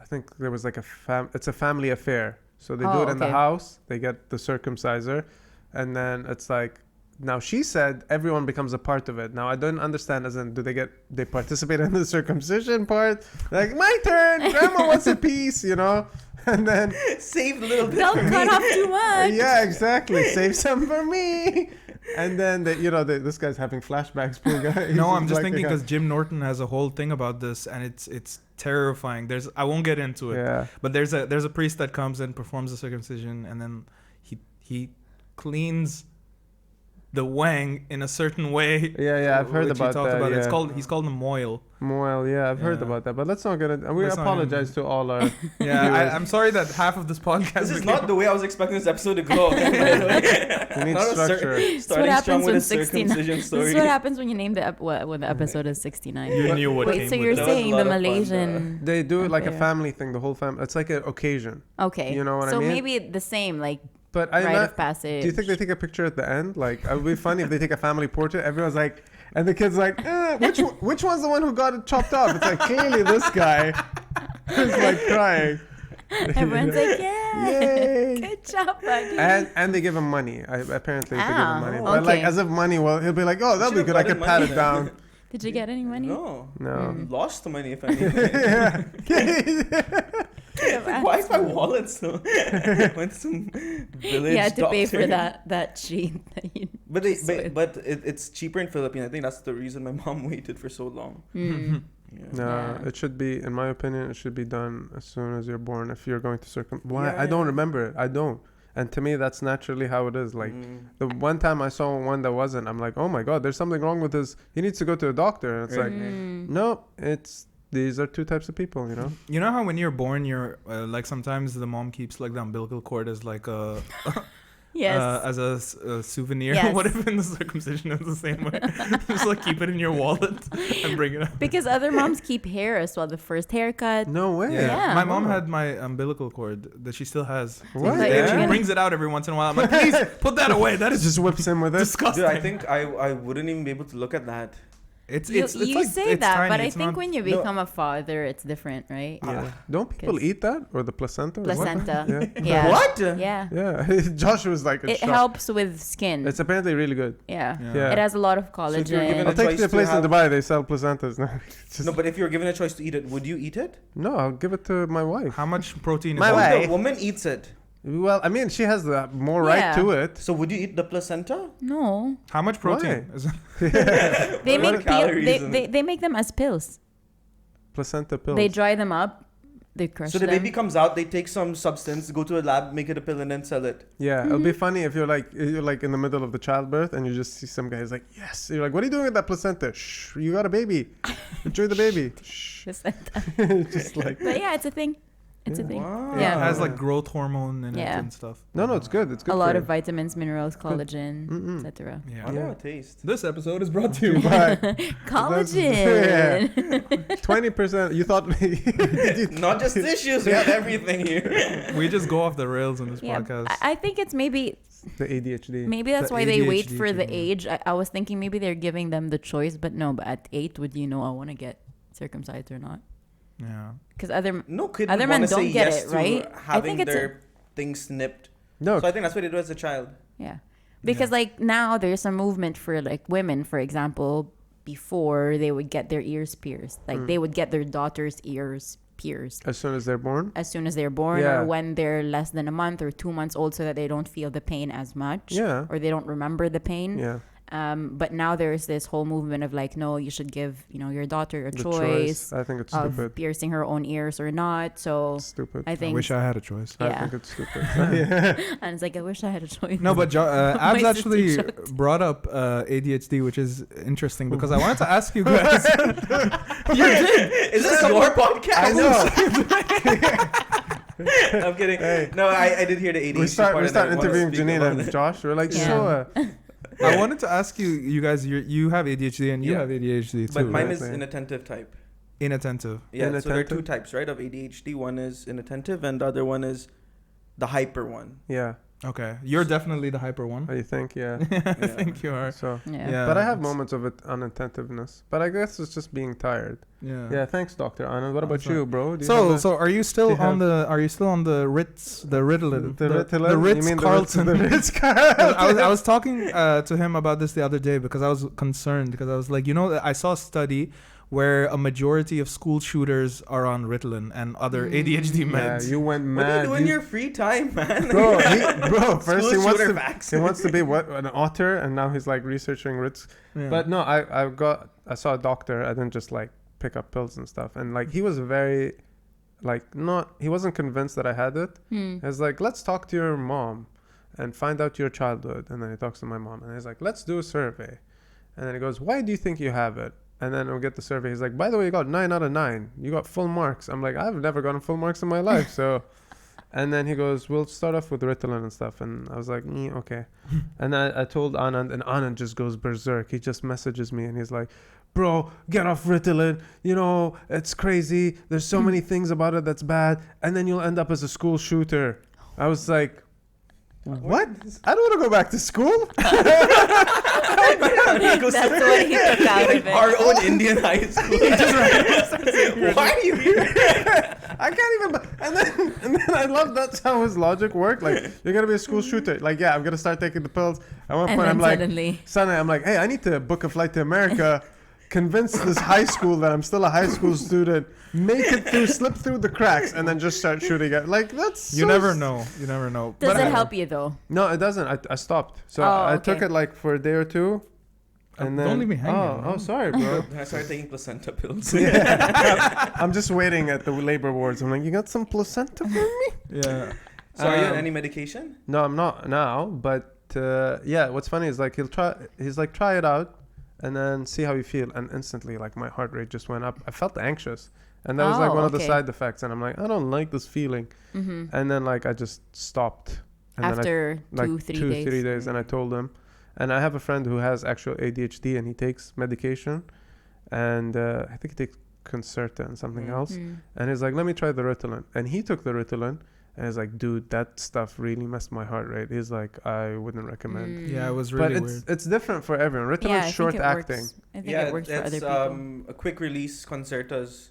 I think there was like it's a family affair. So they do it in the okay. house, they get the circumciser, and then it's like, now she said everyone becomes a part of it. Now I don't understand, as in, they participate in the circumcision part? Like, my turn, grandma wants a piece, you know? And then, Save a little bit. Don't for cut me. off too much. yeah, exactly, save some for me. And then, this guy's having flashbacks, poor guy. He's No, I'm just like thinking a- because Jim Norton has a whole thing about this, and it's terrifying. I won't get into it, Yeah. but there's a priest that comes and performs the circumcision, and then he cleans the wang in a certain way. Yeah, I've heard which he about talked that. about. Yeah. He's called a moil. Well, yeah, I've heard Yeah. about that, but let's not get it. We Let's not apologize to all our. Yeah, viewers. I'm sorry that half of this podcast. This is became- not the way I was expecting this episode to go. We need Not a structure. This is what Starting strong happens with when a 69. circumcision This story. is what happens when you name when the episode is 69. You knew what Wait, came so with you're it. That was a saying lot the of fun, Malaysian? They do it like a affair. family thing. The whole family. It's like an occasion. Okay. You know what I so mean? maybe the same, like But I rite not, of passage. do you think they take a picture at the end? Like, it would be funny if they take a family portrait. Everyone's like, and the kid's like, which one's the one who got it chopped off? It's like, clearly this guy is like crying. Everyone's like, yeah, Yay. good job, buddy. And they give him money. Apparently they give him money. Oh, But like, okay. as if money, well, he'll be like, oh, that'll be Should've good. I gotten could pat money. it down. Did you get any money? No. No. Lost the money if anything. Yeah. Why is my wallet so? Went to some village You had to pay for doctor. that sheet. That you But it's cheaper in Philippines. I think that's the reason my mom waited for so long. Mm. Yeah. No, Yeah. it should be, in my opinion, it should be done as soon as you're born. If you're going to why? Yeah, I don't yeah. remember it. I don't. And to me, that's naturally how it is. Like the Mm. one time I saw one that wasn't, I'm like, oh my god, there's something wrong with this. He needs to go to a doctor. And it's Right. like, Mm. no, these are two types of people, you know. You know how when you're born, you're like sometimes the mom keeps like the umbilical cord as like a Yes. as a souvenir. Yes. What if in the circumcision it's the same way? Just like keep it in your wallet and bring it up. Because other moms keep hair as well. The first haircut. No way. Yeah. My mom Oh. had my umbilical cord that she still has. What? Like, And you're she gonna- brings it out every once in a while. I'm like, please put that away. That It is just whips him with it. disgusting. Dude, I think I wouldn't even be able to look at that. it's You like, say it's that, tiny. but I It's think not- when you No. become a father, it's different, right? Yeah. Don't people 'Cause- eat that or the placenta? or what? Placenta. Yeah. Yeah. What? Yeah. Yeah. Josh was like, It shocked. helps with skin. It's apparently really good. Yeah. Yeah. It has a lot of if you're given collagen. a I'll take choice you to a to place in have- Dubai. They sell placentas. No, it's just- No, but if you're given a choice to eat it, would you eat it? no, I'll give it to my wife. How much protein My is wife. that? The woman eats it. Well, I mean, she has the more Yeah. right to it. So would you eat the placenta? No. How much protein? Why? Is They What make are calories in they make them as pills. Placenta pills. They dry them up. They crush So the them. baby comes out, they take some substance, go to a lab, make it a pill, and then sell it. Yeah, it'll be funny if you're like in the middle of the childbirth and you just see some guys like, yes. You're like, what are you doing with that placenta? Shh, you got a baby. Enjoy the baby. Shh. Just like, But yeah, it's a thing. It's a Yeah. thing. Wow. it Yeah. has like growth hormone in it Yeah. and stuff. no, it's good. It's good. A for lot you. of vitamins, minerals, collagen, Mm-mm. etc. I Yeah. don't Yeah. know taste. This episode is brought to you by Bye. Collagen. 20%. You thought Not just tissues, we have everything here. we just go off the rails in this Yeah, podcast. I think it's maybe the ADHD. that's The why they wait ADHD for the thing, yeah. age. I was thinking maybe they're giving them the choice, but no. But at 8, would you know I want to get circumcised or not? yeah. Because other No kid Other would men want to don't say get yes it, to right? I having think it's their things snipped. No, So I think that's what they do as a child. Yeah. Because like now there's a movement for like women, for example, before they would get their ears pierced. Like they would get their daughter's ears peers. As soon as they're born? As soon as they're born, Yeah. or when they're less than a month or 2 months old, so that they don't feel the pain as much. Yeah. Or they don't remember the pain. Yeah. But now there's this whole movement of like, no, you should give, your daughter a The choice I think it's of stupid. piercing her own ears or not. So It's stupid. I I think, wish I had a choice. I yeah. think it's stupid. Yeah. And it's like, I wish I had a choice. No, but My Abs sister actually choked. brought up ADHD, which is interesting because I wanted to ask you guys. Is this your podcast? I know. I'm kidding. Hey. No, I did hear the ADHD we start part. and I wanna interviewing speak Janine about and it. Josh. We're like, Yeah. so I wanted to ask you guys, you have ADHD and you Yeah. have ADHD too, But mine right? is Exactly. inattentive type. Inattentive. Yeah, so there are Inattentive? two types, right, of ADHD. One is inattentive, and the other one is the hyper one. yeah. Okay, you're definitely the hyper one. I think, yeah. I think you are. So, Yeah. Yeah. but I have it's- moments of it unattentiveness. But I guess it's just being tired. Yeah. Yeah. Thanks, Dr. Anand. What about so- you, bro? Do you have So are you still do you on the? Are you still on the Ritz? The Ritalin? the Ritalin? The You Ritz mean Carlton. The Ritz Carlton. I was talking to him about this the other day because I was concerned because I was like, I saw a study where a majority of school shooters are on Ritalin and other ADHD Yeah, meds. you went What do you mad. do in your free time, man? Bro, first he School wants, shooter to, facts. he wants to be an author, and now he's like researching Ritz. Yeah. But no, I saw a doctor. I didn't just like pick up pills and stuff. And like he was very, he wasn't convinced that I had it. He was like, let's talk to your mom and find out your childhood. And then he talks to my mom, and he's like, let's do a survey. And then he goes, why do you think you have it? And then we'll get the survey. He's like, by the way, you got 9 out of 9. You got full marks. I'm like, I've never gotten full marks in my life. So, and then he goes, we'll start off with Ritalin and stuff. And I was like, okay. And I told Anand, and Anand just goes berserk. He just messages me, and he's like, bro, get off Ritalin. It's crazy. There's so many things about it that's bad. And then you'll end up as a school shooter. I was like, what? I don't want to go back to school. That's what he took out of it. Our own Indian high school. Why are you here? I can't even. And then I love that's how his logic worked. Like, you're gonna be a school shooter. Like, yeah, I'm gonna start taking the pills. At one And point, then I'm like, suddenly, Sunday, I'm like, hey, I need to book a flight to America. Convince this high school that I'm still a high school student. Make it through, slip through the cracks, and then just start shooting it. Like, that's. You so never know. You never know. does But it I- help you though? No, it doesn't. I stopped. So Oh, I took okay. it like for a day or two. And then, Don't leave me hanging, Oh, man. sorry, bro. I started taking placenta pills. Yeah. I'm just waiting at the labor wards. I'm like, you got some placenta for me? Yeah. So are you on Um, any medication? No, I'm not now. But yeah, what's funny is like he's like, try it out and then see how you feel. And instantly, like my heart rate just went up. I felt anxious. And that was like Oh, one of the okay. side effects. And I'm like, I don't like this feeling. And then like I just stopped. And After then 2-3 3 days. days. And I told him. And I have a friend who has actual ADHD and he takes medication. And I think he takes Concerta and something else. And he's like, let me try the Ritalin. And he took the Ritalin. And he's like, dude, that stuff really messed my heart rate. He's like, I wouldn't recommend. Yeah, it was But really it's weird. it's different for everyone. Ritalin Yeah, I is think short it acting, works. I think it works for other it's people. a quick release. Concertas,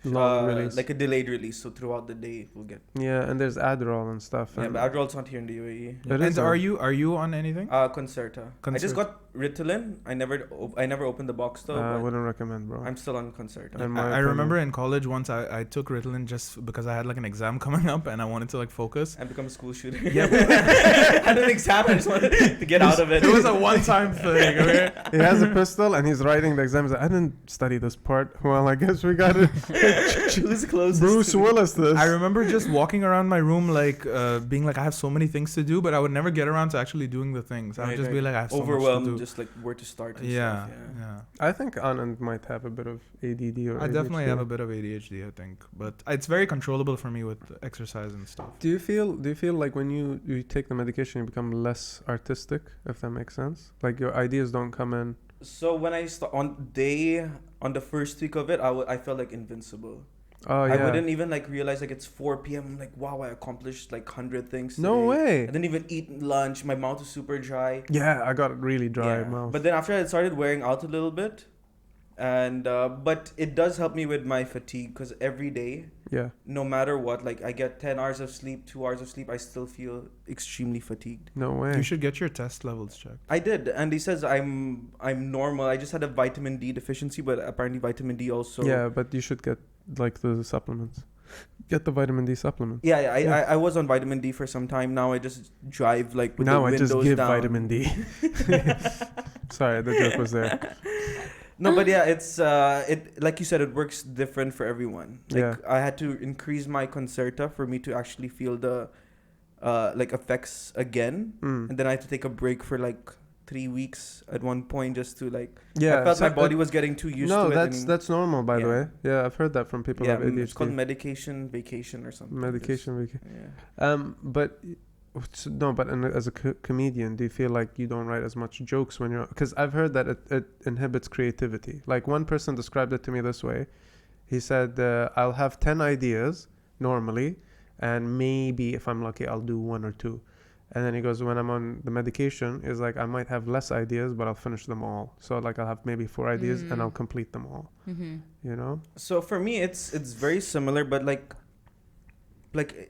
long release. like a delayed release. So throughout the day, we'll get. Yeah, and there's Adderall and stuff. Yeah, and but Adderall's not here in the UAE. it And is are a- you on anything? Concerta. I just Concerta. got Ritalin. I never opened the box though. I but wouldn't recommend, bro. I'm still on Concerta. In my I opinion. remember in college once I took Ritalin just because I had like an exam coming up and I wanted to like focus. And become a school shooter. Yeah. I had an exam. I just wanted to get out of it. It was a one-time thing. Okay? He has a pistol and he's writing the exam. He's like, I didn't study this part. Well, I guess we got it. Who's closest? Bruce to me? Willis this. I remember just walking around my room like being like I have so many things to do, but I would never get around to actually doing the things. I would Right, just be right. like I have so Overwhelmed, much to do. just like where to start. And Yeah, stuff, yeah. I think Anand might have a bit of ADD or I definitely ADHD. have a bit of ADHD, I think, but it's very controllable for me with exercise and stuff. Do you feel like when you take the medication you become less artistic, if that makes sense? Like your ideas don't come in. So when I on the first week of it, I felt like invincible. Oh yeah. I wouldn't even like realize like it's 4 p.m. I'm like, wow, I accomplished like 100 things today. No way. I didn't even eat lunch. My mouth is super dry. Yeah, I got really dry Yeah. mouth. But then after it started wearing out a little bit, and but it does help me with my fatigue because every day, yeah. no matter what, like I get 10 hours of sleep, 2 hours of sleep, I still feel extremely fatigued. No way. You should get your test levels checked. I did, and he says I'm normal. I just had a vitamin D deficiency, but apparently vitamin D also. Yeah, but you should get like the supplements. Get the vitamin D supplement. Yeah, Yeah. I was on vitamin D for some time. Now I just drive like with Now the I windows just give down. vitamin D. Sorry, the joke was there. No, but yeah, it's it like you said, it works different for everyone. Like Yeah. I had to increase my Concerta for me to actually feel the like effects again, and then I had to take a break for like 3 weeks at one point just to like Yeah, I felt so my body was getting too used to it. that's normal, by the Yeah. way. Yeah, I've heard that from people yeah, who have ADHD. it's called medication vacation or something. Medication. Yeah. But no, but as a comedian, do you feel like you don't write as much jokes when you're? Because I've heard that it inhibits creativity. Like one person described it to me this way. He said, "I'll have 10 ideas normally, and maybe if I'm lucky, I'll do 1 or 2." And then he goes, when I'm on the medication, is like I might have less ideas, but I'll finish them all. So like I'll have maybe 4 ideas and I'll complete them all. You know? So for me, it's very similar, but like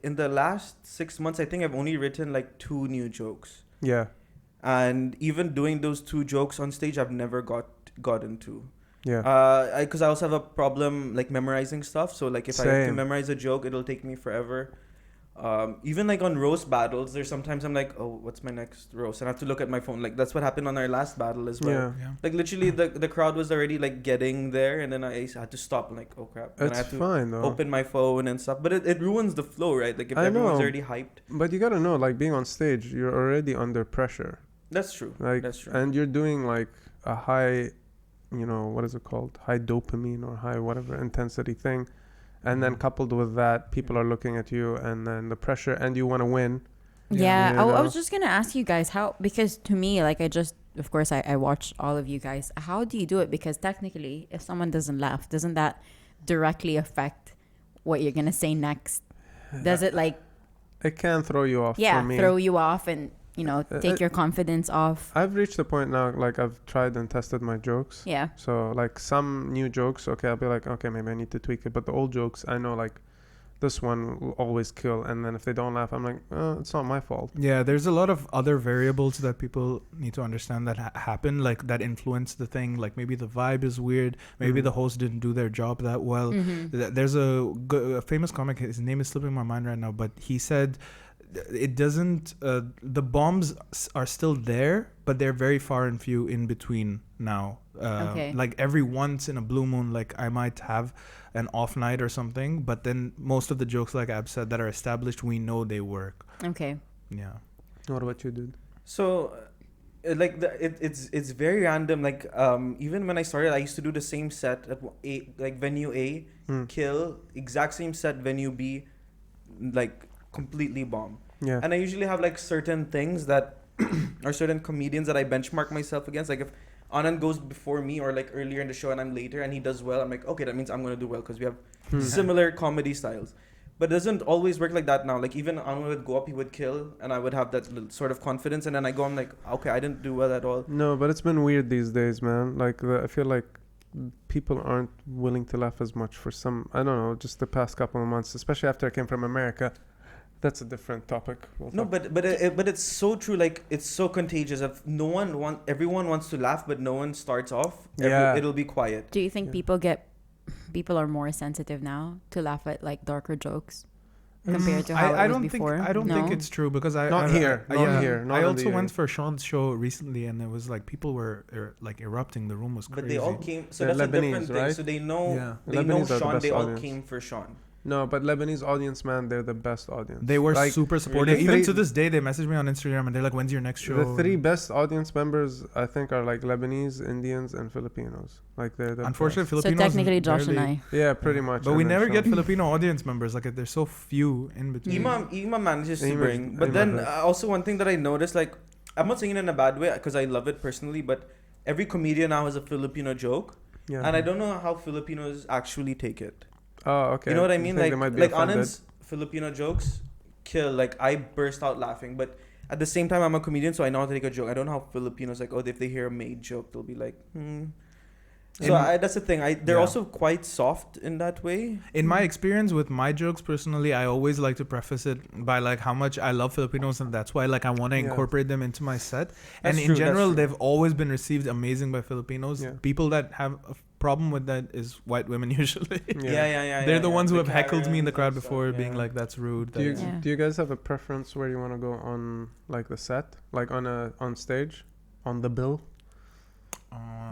in the last 6 months, I think I've only written like 2 new jokes, Yeah. and even doing those 2 jokes on stage, I've never got into. Yeah. Because I also have a problem like memorizing stuff. So like if I have to Same. memorize a joke, it'll take me forever. Even like on roast battles, there's sometimes I'm like, oh, what's my next roast? And I have to look at my phone. Like that's what happened on our last battle as well. Yeah. Yeah. Like literally the crowd was already like getting there, and then I had to stop. I'm like, oh crap. And I It's had to fine though. open my phone and stuff. But it ruins the flow, right? Like if I everyone's know. already hyped. But you gotta know, like being on stage, you're already under pressure. That's true. Like, That's true. and you're doing like a high, what is it called? High dopamine or high whatever intensity thing. And then coupled with that, people are looking at you, and then the pressure, and you want to win. Yeah, You I know? was just gonna ask you guys how, because to me, like of course I watch all of you guys. How do you do it? Because technically, if someone doesn't laugh, doesn't that directly affect what you're gonna say next? Does it like It can throw you off. For me. throw you off and take your confidence off? I've reached the point now, like I've tried and tested my jokes. Yeah. So like some new jokes, okay, I'll be like, okay, maybe I need to tweak it. But the old jokes, I know like this one will always kill. And then if they don't laugh, I'm like, oh, it's not my fault. Yeah, there's a lot of other variables that people need to understand that happen, like that influence the thing. Like maybe the vibe is weird. Maybe the host didn't do their job that well. There's a famous comic, his name is slipping my mind right now, but he said it doesn't, the bombs are still there, but they're very far and few in between now. Okay. Like every once in a blue moon, like I might have an off night or something, but then most of the jokes, like Ab said, that are established, we know they work. Okay. Yeah. What about you, dude? So, like it's very random. Like even when I started, I used to do the same set at like venue A, kill, exact same set venue B, like completely bomb. Yeah. And I usually have like certain things that are certain comedians that I benchmark myself against. Like if Anand goes before me or like earlier in the show and I'm later and he does well, I'm like, okay, that means I'm gonna do well because we have similar comedy styles. But it doesn't always work like that now. Like even Anand would go up, he would kill, and I would have that little sort of confidence, and then I go, I'm like, okay, I didn't do well at all. No, but it's been weird these days, man. Like I feel like people aren't willing to laugh as much for some, I don't know, just the past couple of months, especially after I came from America. That's a different topic. No, but it's so true. Like it's so contagious. If everyone wants to laugh, but no one starts off. Yeah. It'll be quiet. Do you think people are more sensitive now to laugh at like darker jokes compared to how I it was don't before? think I don't think it's true because I Not here. I Not also in the went for Sean's show recently, and it was like people were like erupting. The room was crazy. But they all came. So They're that's a different Lebanese, thing. right? So they know. Yeah. They know Lebanese are the Sean. best They all audience. came for Sean. No, but Lebanese audience, man, they're the best audience. They were like, super supportive. really? Even Three- to this day, they message me on Instagram and they're like, "When's your next show?" The 3 best audience members, I think, are like Lebanese, Indians, and Filipinos. Like they're the Unfortunately, best. So Filipinos technically, Josh and barely- I. Yeah, pretty much. But we and then never Sean. get Filipino audience members. Like there's so few in between. Ima manages to Ima- bring. But Ima then does. also one thing that I noticed, like I'm not saying it in a bad way because I love it personally, but every comedian now has a Filipino joke, Yeah. and I don't know how Filipinos actually take it. Oh, okay. You know what I mean? think they might be Like offended? Anand's Filipino jokes kill. Like I burst out laughing, but at the same time I'm a comedian, so I know how to take a joke. I don't know how Filipinos like, oh, if they hear a made joke, they'll be like, So that's the thing. They're Yeah. also quite soft in that way. In my experience with my jokes personally, I always like to preface it by like how much I love Filipinos, and that's why like I want to Yeah. incorporate them into my set. That's And true, in that's general, true. they've always been received amazing by Filipinos. Yeah. People that have problem with that is white women usually. Yeah. They're the ones who have heckled me in the Karens crowd and before, stuff, being yeah. like, "That's rude." Do you Yeah. do you guys have a preference where you want to go on like the set, like on stage, on the bill?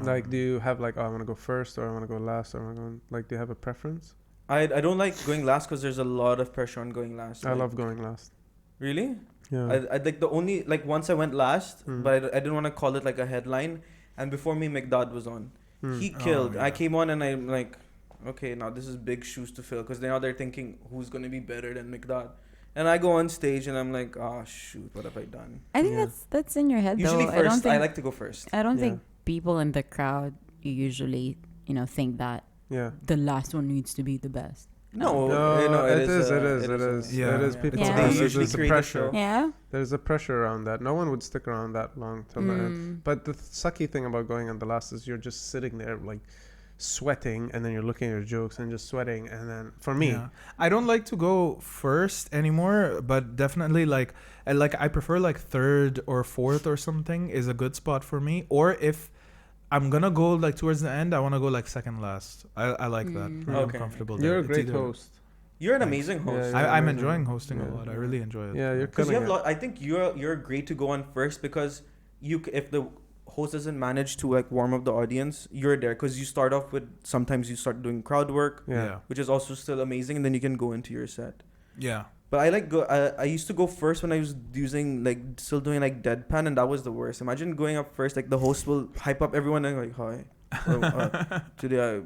Like, do you have like, oh, I want to go first, or I want to go last, or I want to go, like, do you have a preference? I don't like going last because there's a lot of pressure on going last. I Like, love going last. Really? Yeah. I like the only like once I went last, Mm. but I didn't want to call it like a headline. And before me, McDod was on. Mm. He Oh, killed. I yeah. came on and I'm like, okay, now this is big shoes to fill because now they're thinking who's gonna be better than McDod. And I go on stage and I'm like, oh shoot, what have I done? I think Yeah. that's in your head Usually though. first. I don't think I like to go first. I don't Yeah. think people in the crowd usually, think that Yeah. the last one needs to be the best. No, No, it is. it Yeah. It is. Yeah. People. Yeah. There's They usually a create a pressure. show. Yeah. There's a pressure around that. No one would stick around that long till the end. Mm. But the sucky thing about going on the last is you're just sitting there like sweating, and then you're looking at your jokes and just sweating. And then for me, Yeah. I don't like to go first anymore, but definitely like I prefer like third or fourth or something is a good spot for me. Or if I'm gonna go like towards the end, I want to go like second last. I like that. Mm. I'm Okay. comfortable. you're there. a It's great either- host. You're an Thanks. amazing host. Yeah, I'm amazing. enjoying hosting Yeah. a lot. I really enjoy it. Yeah, you're Because killing you have it. I think you're great to go on first because if the host doesn't manage to like warm up the audience, you're there because you start off with sometimes you start doing crowd work, Yeah. which is also still amazing, and then you can go into your set. Yeah. But I like I used to go first when I was using like still doing like deadpan, and that was the worst. Imagine going up first, like the host will hype up everyone and like, hi, today I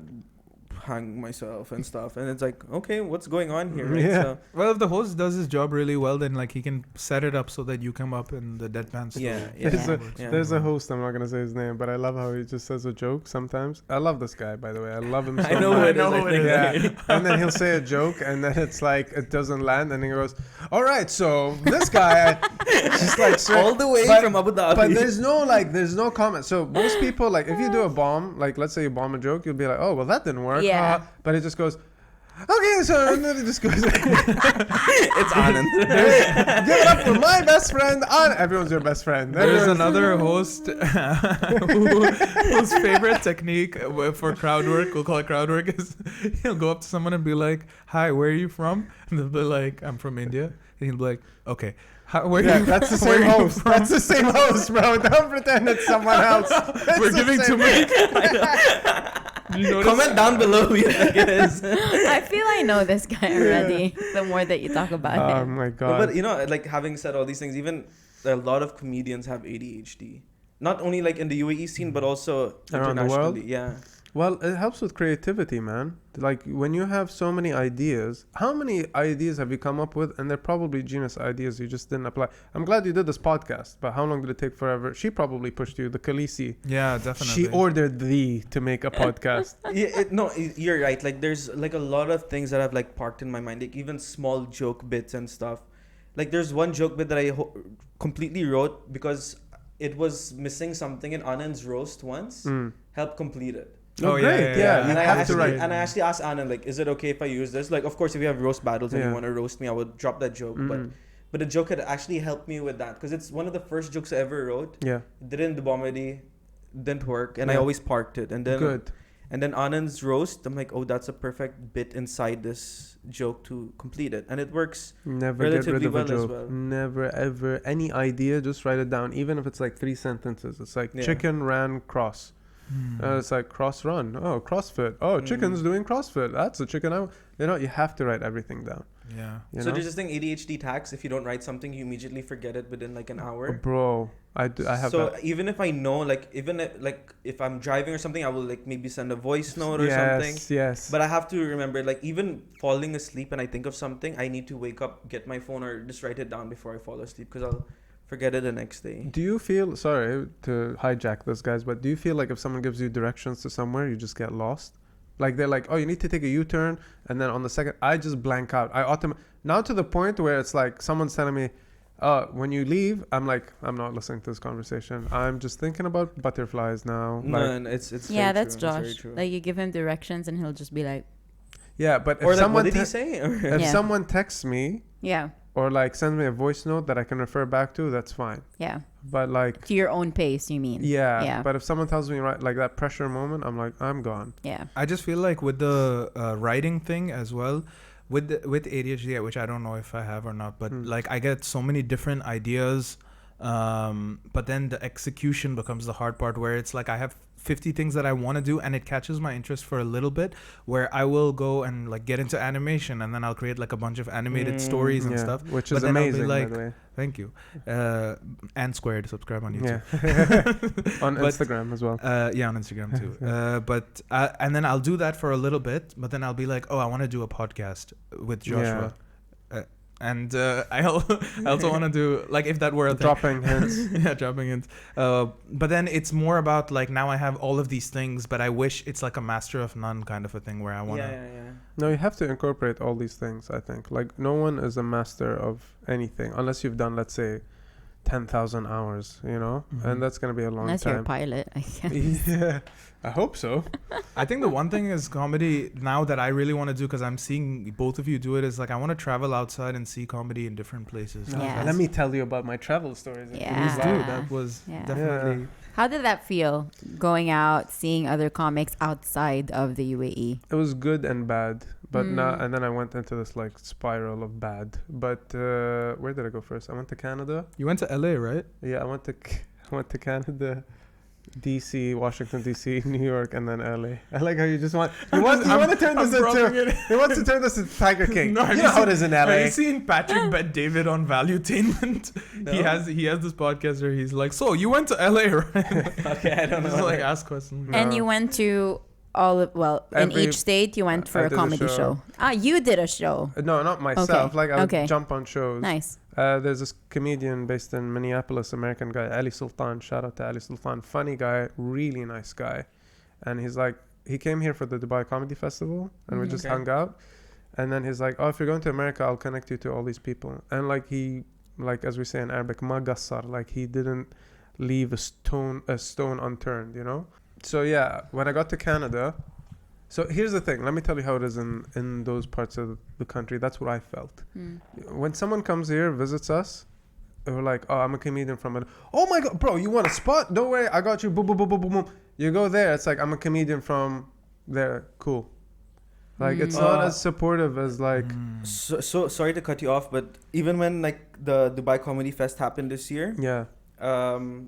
hang myself and stuff, and it's like, okay, what's going on here? Right? Yeah. So, Well, if the host does his job really well, then like he can set it up so that you come up in the deadpan style. Yeah, There's Yeah. a Yeah. there's a host. I'm not gonna say his name, but I love how he just says a joke sometimes. I love this guy, by the way. I love him so I know much. who it is. I know I who it think. is. Yeah, and then he'll say a joke, and then it's like it doesn't land, and he goes, "All right, so this guy, just like straight- all the way but- from Abu Dhabi. But there's no comment. So most people, like, if you do a bomb, like let's say you bomb a joke, you'll be like, oh well, that didn't work. Yeah. But it just goes, okay, so and then it just goes. It's Anand. Give it up for my best friend. Everyone's your best friend. There's Everyone's- another host whose favorite technique for crowd work, we'll call it crowd work, is he'll go up to someone and be like, "Hi, where are you from?" And they'll be like, "I'm from India." And he'll be like, "Okay, where Yeah, are you?" that's the where same are you host. from?" That's the same host, bro. Don't pretend it's someone else. It's We're the giving same- too many. Did you notice? Comment down below who you think it is. I feel I know this guy already. The more that you talk about Oh him. my No, god. but like having said all these things, even a lot of comedians have ADHD. Not only like in the UAE scene, but also Around the internationally. world? Yeah. Well, it helps with creativity, man. Like when you have so many ideas, how many ideas have you come up with? And they're probably genius ideas you just didn't apply. I'm glad you did this podcast, but how long did it take forever? She probably pushed you, the Khaleesi. Yeah, definitely. She ordered thee to make a podcast. You're right. Like there's like a lot of things that I've like parked in my mind, like even small joke bits and stuff. Like there's one joke bit that I completely wrote because it was missing something in Anand's roast once. Helped complete it. Oh, Oh, great. yeah. You And I have to actually, write. and I actually asked Anand, like, is it okay if I use this? Like, of course, if you have roast battles and Yeah. you want to roast me, I would drop that joke. But the joke had actually helped me with that because it's one of the first jokes I ever wrote. Yeah. Didn't the comedy, didn't work, and I Yeah. always parked it. And then Good. And then Anand's roast, I'm like, oh, that's a perfect bit inside this joke to complete it, and it works. Never get rid relatively of a well as joke. well. Never ever any idea. Just write it down, even if it's like 3 sentences. It's like Yeah. chicken ran cross. It's like cross run. Oh, CrossFit. Oh, chicken's doing CrossFit. That's a chicken. You have to write everything down. Yeah. You So know? there's this thing, ADHD tax. If you don't write something, you immediately forget it within like an hour. Bro, I have so that. even if I know, like, if I'm driving or something, I will like maybe send a voice note or Yes, something. yes. But I have to remember, like, even falling asleep and I think of something, I need to wake up, get my phone, or just write it down before I fall asleep because I'll forget it the next day. Do you feel, sorry to hijack this, guys, but do you feel like if someone gives you directions to somewhere, you just get lost? Like they're like, oh, you need to take a U-turn, and then on the second, I just blank out. Now to the point where it's like someone's telling me, when you leave, I'm like, I'm not listening to this conversation. I'm just thinking about butterflies now. No, Like, and it's Yeah, very that's true. It's very Josh. true. Like you give him directions and he'll just be like, yeah, but if Or like, someone what did he say? if Yeah. someone texts me, yeah. or like sends me a voice note that I can refer back to, that's fine. Yeah. But like, To your own pace, you mean? yeah. Yeah. But if someone tells me right, like that pressure moment, I'm like, I'm gone. Yeah. I just feel like with the writing thing as well, with ADHD, which I don't know if I have or not, but like I get so many different ideas, but then the execution becomes the hard part, where it's like I have 50 things that I want to do, and it catches my interest for a little bit, where I will go and like get into animation, and then I'll create like a bunch of animated stories and stuff. Which But is then I'll be amazing, like, by the way. Thank you. And Squared, subscribe on YouTube. Yeah. On But- Instagram as well. Yeah, on Instagram too. But and then I'll do that for a little bit, but then I'll be like, oh, I want to do a podcast with Joshua. And I also want to do, like, if that were a thing. Dropping hints. Yeah, dropping hints. But then it's more about like, now I have all of these things, but I wish it's like a master of none kind of a thing, where I want to. Yeah. No, you have to incorporate all these things, I think. Like, no one is a master of anything unless you've done, let's say, 10,000 hours, you know? Mhm. And that's going to be a long Unless you're a time. pilot, I guess. Yeah. I hope so. I think the one thing is comedy now that I really want to do, because I'm seeing both of you do it, is like I want to travel outside and see comedy in different places. Yeah. Let me tell you about my travel stories. Yeah. Please do. That was Yeah. definitely. How did that feel, going out, seeing other comics outside of the UAE? It was good and bad, but now, Mm. and then I went into this like spiral of bad. But where did I go first? I went to Canada. You went to LA, right? Yeah, I went to Canada, DC, Washington DC, New York, and then LA. I like how you just want you want to turn this into he wants to turn this into Tiger King. No, you know how it is in LA. Have you seen Patrick Bet David on Valuetainment? He has this podcast where he's like, so you went to LA, right? Okay, I don't know. Just like ask questions. No. And you went to in Every- each state you went for I a did a comedy show. show. Ah, you did a show. No, not myself. Okay, Like I would okay. jump on shows. Nice. There's this comedian based in Minneapolis, American guy, Ali Sultan. Shout out to Ali Sultan. Funny guy, really nice guy. And he's like, he came here for the Dubai Comedy Festival, and we just Okay. hung out. And then he's like, oh, if you're going to America, I'll connect you to all these people. And like he, like as we say in Arabic, ma gassar, like he didn't leave a stone unturned, you know? So yeah, when I got to Canada, so here's the thing. Let me tell you how it is in those parts of the country. That's what I felt. When someone comes here, visits us, we're like, oh, I'm a comedian from it. Oh my God, bro, you want a spot? Don't worry, I got you. Boom, boom, boom, boom, boom, boom. You go there, it's like, I'm a comedian from there. Cool. Like, it's not as supportive as like... So sorry to cut you off, but even when like the Dubai Comedy Fest happened this year, Yeah.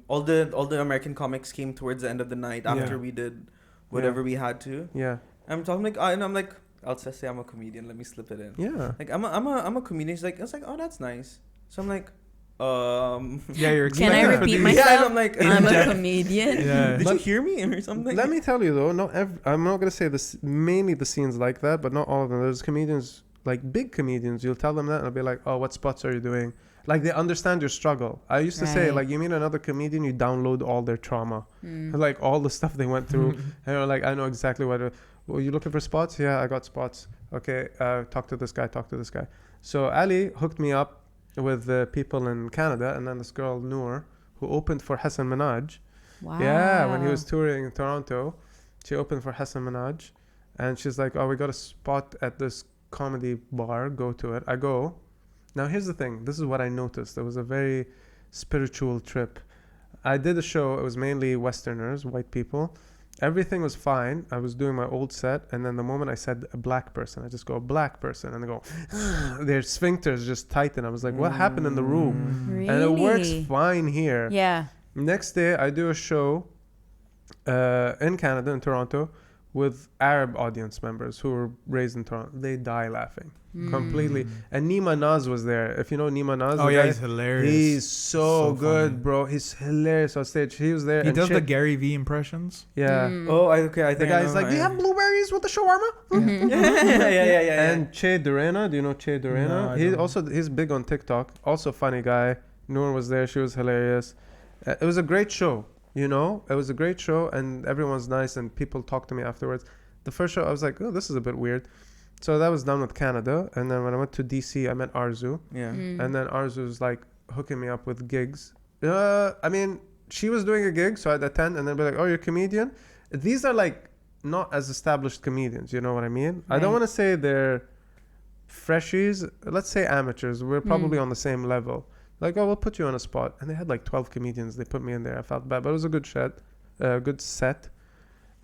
all the American comics came towards the end of the night after Yeah. we did whatever we had to. Yeah. I'm talking like, and I'm like, I'll just say I'm a comedian. Let me slip it in. Yeah. Like I'm a comedian. She's like, it's like, oh, that's nice. So I'm like, Yeah, you're Can I expecting repeat to be- myself? Yeah, and I'm like, I'm a comedian. Yeah. did you hear me or something? Let me tell you though, I'm not gonna say this. Mainly the scenes like that, but not all of them. There's comedians, like big comedians. You'll tell them that, and I'll be like, "Oh, what spots are you doing?" Like they understand your struggle. I used to say, Right. like, you meet another comedian, you download all their trauma, like all the stuff they went through, and you're like, I know exactly what. Well, you looking for spots? Yeah, I got spots. Okay, talk to this guy. Talk to this guy. So Ali hooked me up with people in Canada, and then this girl Noor, who opened for Hassan Minaj. Wow. Yeah, when he was touring in Toronto, she opened for Hassan Minaj, and she's like, "Oh, we got a spot at this comedy bar. Go to it." I go. Now here's the thing. This is what I noticed. It was a very spiritual trip. I did a show. It was mainly Westerners, white people. Everything was fine. I was doing my old set, and then the moment I said a black person, I just go black person, and they go, their sphincters just tighten. I was like, what happened in the room? Really? And it works fine here. Yeah. Next day, I do a show in Canada, in Toronto, with Arab audience members who were raised in Toronto. They die laughing completely. And Nima Naz was there. If you know Nima Naz, Oh the yeah, guy, he's hilarious. he's so good, funny. bro. He's hilarious on stage. He was there. He and does the Che- Gary V impressions. yeah. Oh, okay. I The think I guy's know like, "Do you have blueberries with the shawarma?" yeah. And Che Durena, do you know Che Durena? No, I don't. He's big on TikTok. Also funny guy. Noor was there. She was hilarious. It was a great show. You know, it was a great show, and everyone's nice, and people talked to me afterwards. The first show, I was like, oh, this is a bit weird. So that was done with Canada, and then when I went to DC, I met Arzu, Yeah. and then Arzu was like hooking me up with gigs. I mean, she was doing a gig, so I'd attend, and then be like, oh, you're a comedian? These are like not as established comedians, you know what I mean? I don't Right. want to say they're freshies, let's say amateurs, we're probably on the same level. Like, oh, we'll put you on a spot. And they had like 12 comedians. They put me in there. I felt bad, but it was a good set.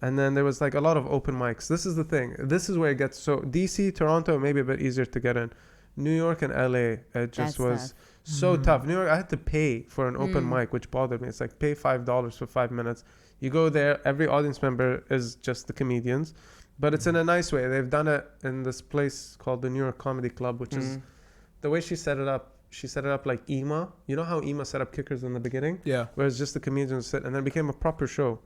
And then there was like a lot of open mics. This is the thing. This is where it gets so DC, Toronto, maybe a bit easier to get in. New York and LA, it just was so tough. New York, I had to pay for an open mic, which bothered me. It's like pay $5 for 5 minutes. You go there, every audience member is just the comedians. But it's in a nice way. They've done it in this place called the New York Comedy Club, which is the way she set it up. She set it up like EMA. You know how EMA set up Kickers in the beginning? Yeah. Where it's just the comedians sit, and then it became a proper show.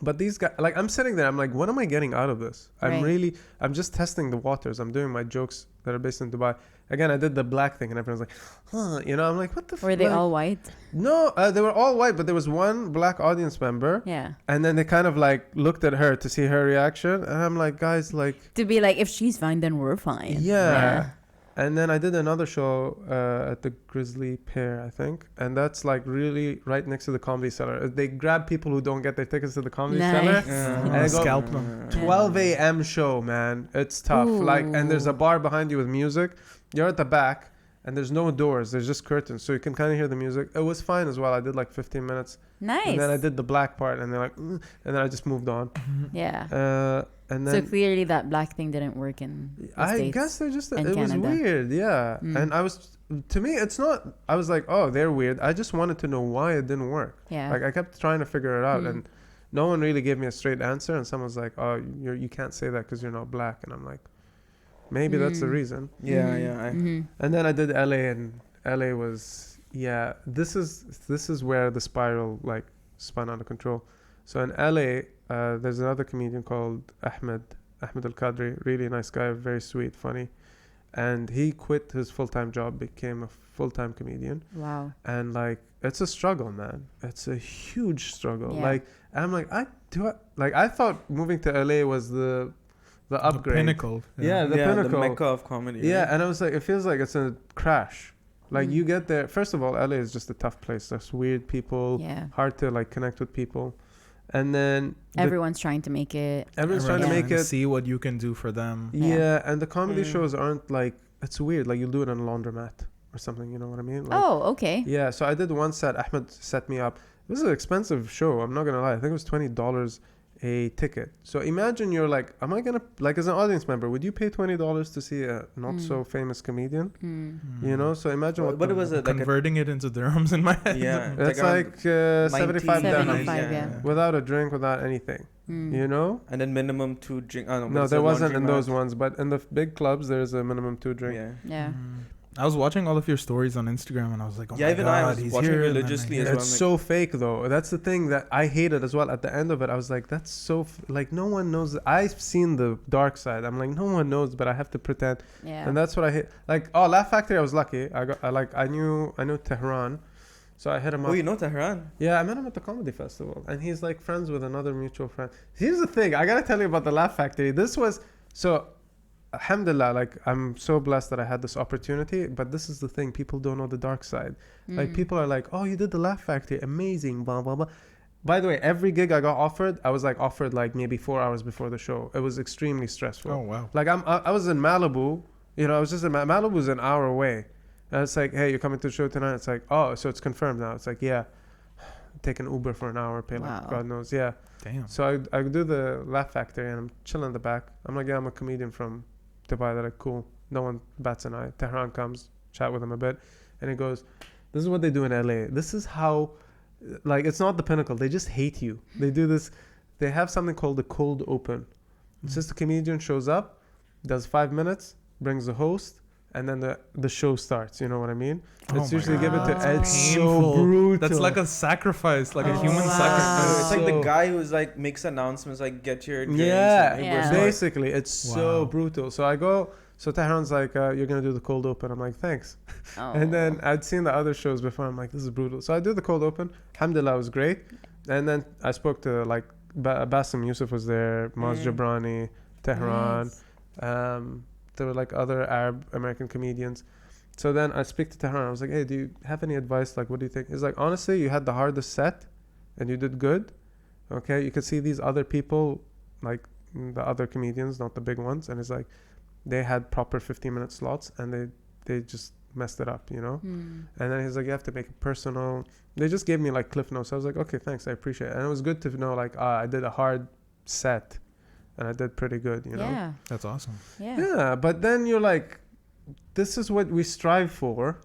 But these guys, like, I'm sitting there, I'm like, what am I getting out of this? I'm just testing the waters. I'm doing my jokes that are based in Dubai. Again, I did the black thing, and everyone's like, huh, you know, I'm like, what the Were they all white? No, they were all white, but there was one black audience member. Yeah. And then they kind of like looked at her to see her reaction. And I'm like, guys, like. To be like, if she's fine, then we're fine. Yeah. And then I did another show at the Grizzly Pear, I think. And that's like really right next to the Comedy Cellar. They grab people who don't get their tickets to the Comedy Cellar. And they scalp them. 12 a.m. show, man. It's tough. Like, and there's a bar behind you with music. You're at the back. And there's no doors. There's just curtains. So you can kind of hear the music. It was fine as well. I did like 15 minutes. Nice. And then I did the black part. And they're like, and then I just moved on. Yeah. And so then clearly that black thing didn't work in the I States guess they're just, and it was Canada. weird. Yeah. And I was, to me, it's not, I was like, oh, they're weird. I just wanted to know why it didn't work. Yeah. Like I kept trying to figure it out. And no one really gave me a straight answer. And someone's like, oh, you can't say that because you're not black. And I'm like, maybe that's the reason. And then I did LA, and LA was, this is where the spiral like spun out of control. So in LA, there's another comedian called Ahmed Al-Qadri, really nice guy, very sweet, funny. And he quit his full-time job, became a full-time comedian. Wow. And like, it's a struggle, man. It's a huge struggle. Like, and I'm like, I thought moving to LA was the upgrade. The pinnacle. The pinnacle. The mecca of comedy. Yeah, and I was like, it feels like it's a crash. Like you get there, first of all, LA is just a tough place. There's weird people, hard to like connect with people. And then everyone's trying to make it. Everyone's trying to make it. See what you can do for them. Yeah, and the comedy shows aren't like, it's weird. Like you'll do it in a laundromat or something, you know what I mean? Like, oh, okay. Yeah, so I did one set. Ahmed set me up. This is an expensive show. I'm not going to lie. I think it was $20 a ticket. So imagine you're like, am I going to, like as an audience member, would you pay $20 to see a not so famous comedian? You know, so imagine what it was like converting it into dirhams in my head. Yeah, it's like 75 dirhams. Yeah. Without a drink, without anything. You know? And then minimum 2 drink. No, there wasn't in those ones, but in the big clubs, there's a minimum 2 drink. Yeah. I was watching all of your stories on Instagram and I was like, oh my God, I was he's watching here religiously as well. It's so fake though. That's the thing that I hated as well. At the end of it, I was like, that's so like no one knows. I've seen the dark side. I'm like, no one knows, but I have to pretend. Yeah. And that's what I hate. Like, Laugh Factory, I was lucky. I knew Tehran. So I hit him up. Oh, you know Tehran? Yeah, I met him at the comedy festival. And he's like friends with another mutual friend. Here's the thing. I got to tell you about the Laugh Factory. This was, so alhamdulillah, like I'm so blessed that I had this opportunity, but this is the thing, people don't know the dark side. Like people are like, oh, you did the Laugh Factory, amazing, blah blah blah. By the way, every gig I got offered, I was like offered like maybe 4 hours before the show. It was extremely stressful. Oh wow. Like I was in Malibu, you know, I was just in Malibu's an hour away, and it's like, hey, you're coming to the show tonight. It's like, oh, so it's confirmed now. It's like, yeah, take an Uber for an hour, pay like God knows, yeah. Damn. So I do the Laugh Factory and I'm chilling in the back. I'm like, yeah, I'm a comedian from Dubai. They're like, cool. No one bats an eye. Tehran comes, chat with him a bit, and he goes, this is what they do in LA. This is how, like, it's not the pinnacle. They just hate you. They do this. They have something called the cold open. It's just a comedian shows up, does 5 minutes, brings the host, and then the show starts. You know what I mean? It's usually given to Ed. So brutal. That's like a sacrifice, like a human sacrifice. It's like the guy who's like makes announcements like get your drinks. Yeah. Basically, it's so brutal. So I go. So Tehran's like, you're gonna do the cold open. I'm like, thanks. And then I'd seen the other shows before. I'm like, this is brutal. So I do the cold open. Alhamdulillah, it was great. And then I spoke to like Bassem Youssef was there, Maz Jabrani, Tehran. There were like other Arab American comedians. So then I speak to Tehran. I was like, hey, do you have any advice? Like, what do you think? He's like, honestly, you had the hardest set and you did good. Okay. You could see these other people, like the other comedians, not the big ones. And it's like, they had proper 15-minute slots, and they just messed it up, you know. And then he's like, you have to make it personal. They just gave me like cliff notes. I was like, okay, thanks, I appreciate it. And it was good to know, like, I did a hard set and I did pretty good, you know. Yeah. That's awesome. Yeah, but then you're like, this is what we strive for.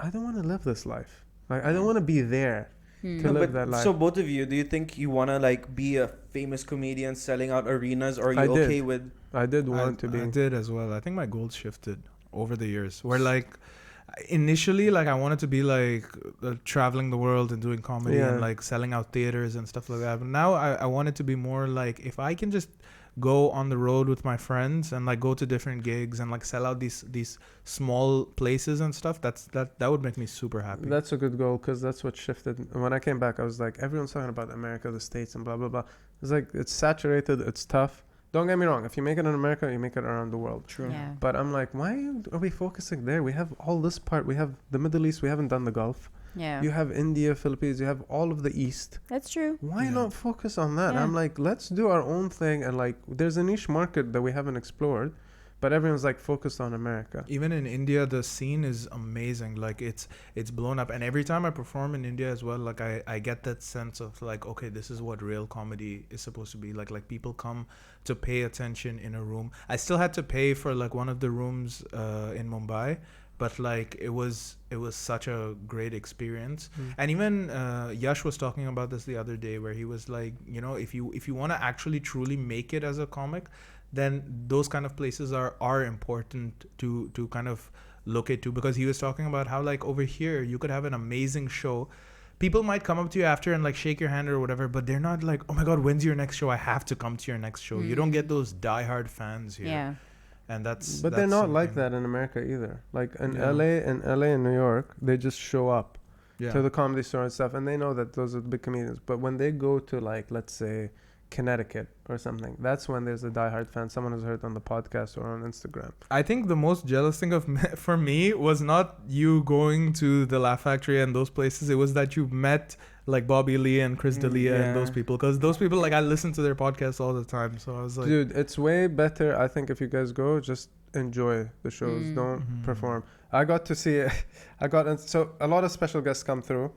I don't want to live this life. Like, I don't want to be there to live that life. So both of you, do you think you want to like be a famous comedian selling out arenas, or are you I did. okay with? I did want to be. I did as well. I think my goals shifted over the years. Where like initially, like I wanted to be like traveling the world and doing comedy and like selling out theaters and stuff like that. But now I want it to be more like, if I can just go on the road with my friends and like go to different gigs and like sell out these small places and stuff, that would make me super happy. That's a good goal, because that's what shifted. When I came back, I was like, everyone's talking about America, the States, and blah blah blah. It's like, it's saturated, it's tough. Don't get me wrong, if you make it in America, you make it around the world. True. Yeah. But I'm like, why are we focusing there? We have all this part. We have the Middle East. We haven't done the Gulf. Yeah. You have India, Philippines. You have all of the East. That's true. Why not focus on that? Yeah. I'm like, let's do our own thing. And like, there's a niche market that we haven't explored, but everyone's like focused on America. Even in India, the scene is amazing. Like it's blown up. And every time I perform in India as well, like I get that sense of like, okay, this is what real comedy is supposed to be. Like people come to pay attention in a room. I still had to pay for like one of the rooms in Mumbai, but like it was such a great experience. And even Yash was talking about this the other day, where he was like, you know, if you want to actually truly make it as a comic, then those kind of places are important to kind of look into. Because he was talking about how like over here you could have an amazing show, people might come up to you after and like shake your hand or whatever, but they're not like, oh my god, when's your next show, I have to come to your next show. You don't get those diehard fans here. Yeah. And that's But they're not like that in America either. Like in LA and New York, they just show up to the Comedy Store and stuff, and they know that those are the big comedians. But when they go to like, let's say, Connecticut or something, that's when there's a diehard fan, someone who's heard on the podcast or on Instagram. I think the most jealous thing for me was not you going to the Laugh Factory and those places. It was that you met like Bobby Lee and Chris D'Elia and those people, because those people, like, I listen to their podcasts all the time. So I was like, dude, it's way better. I think if you guys go, just enjoy the shows. Don't perform. I got to see it. So a lot of special guests come through.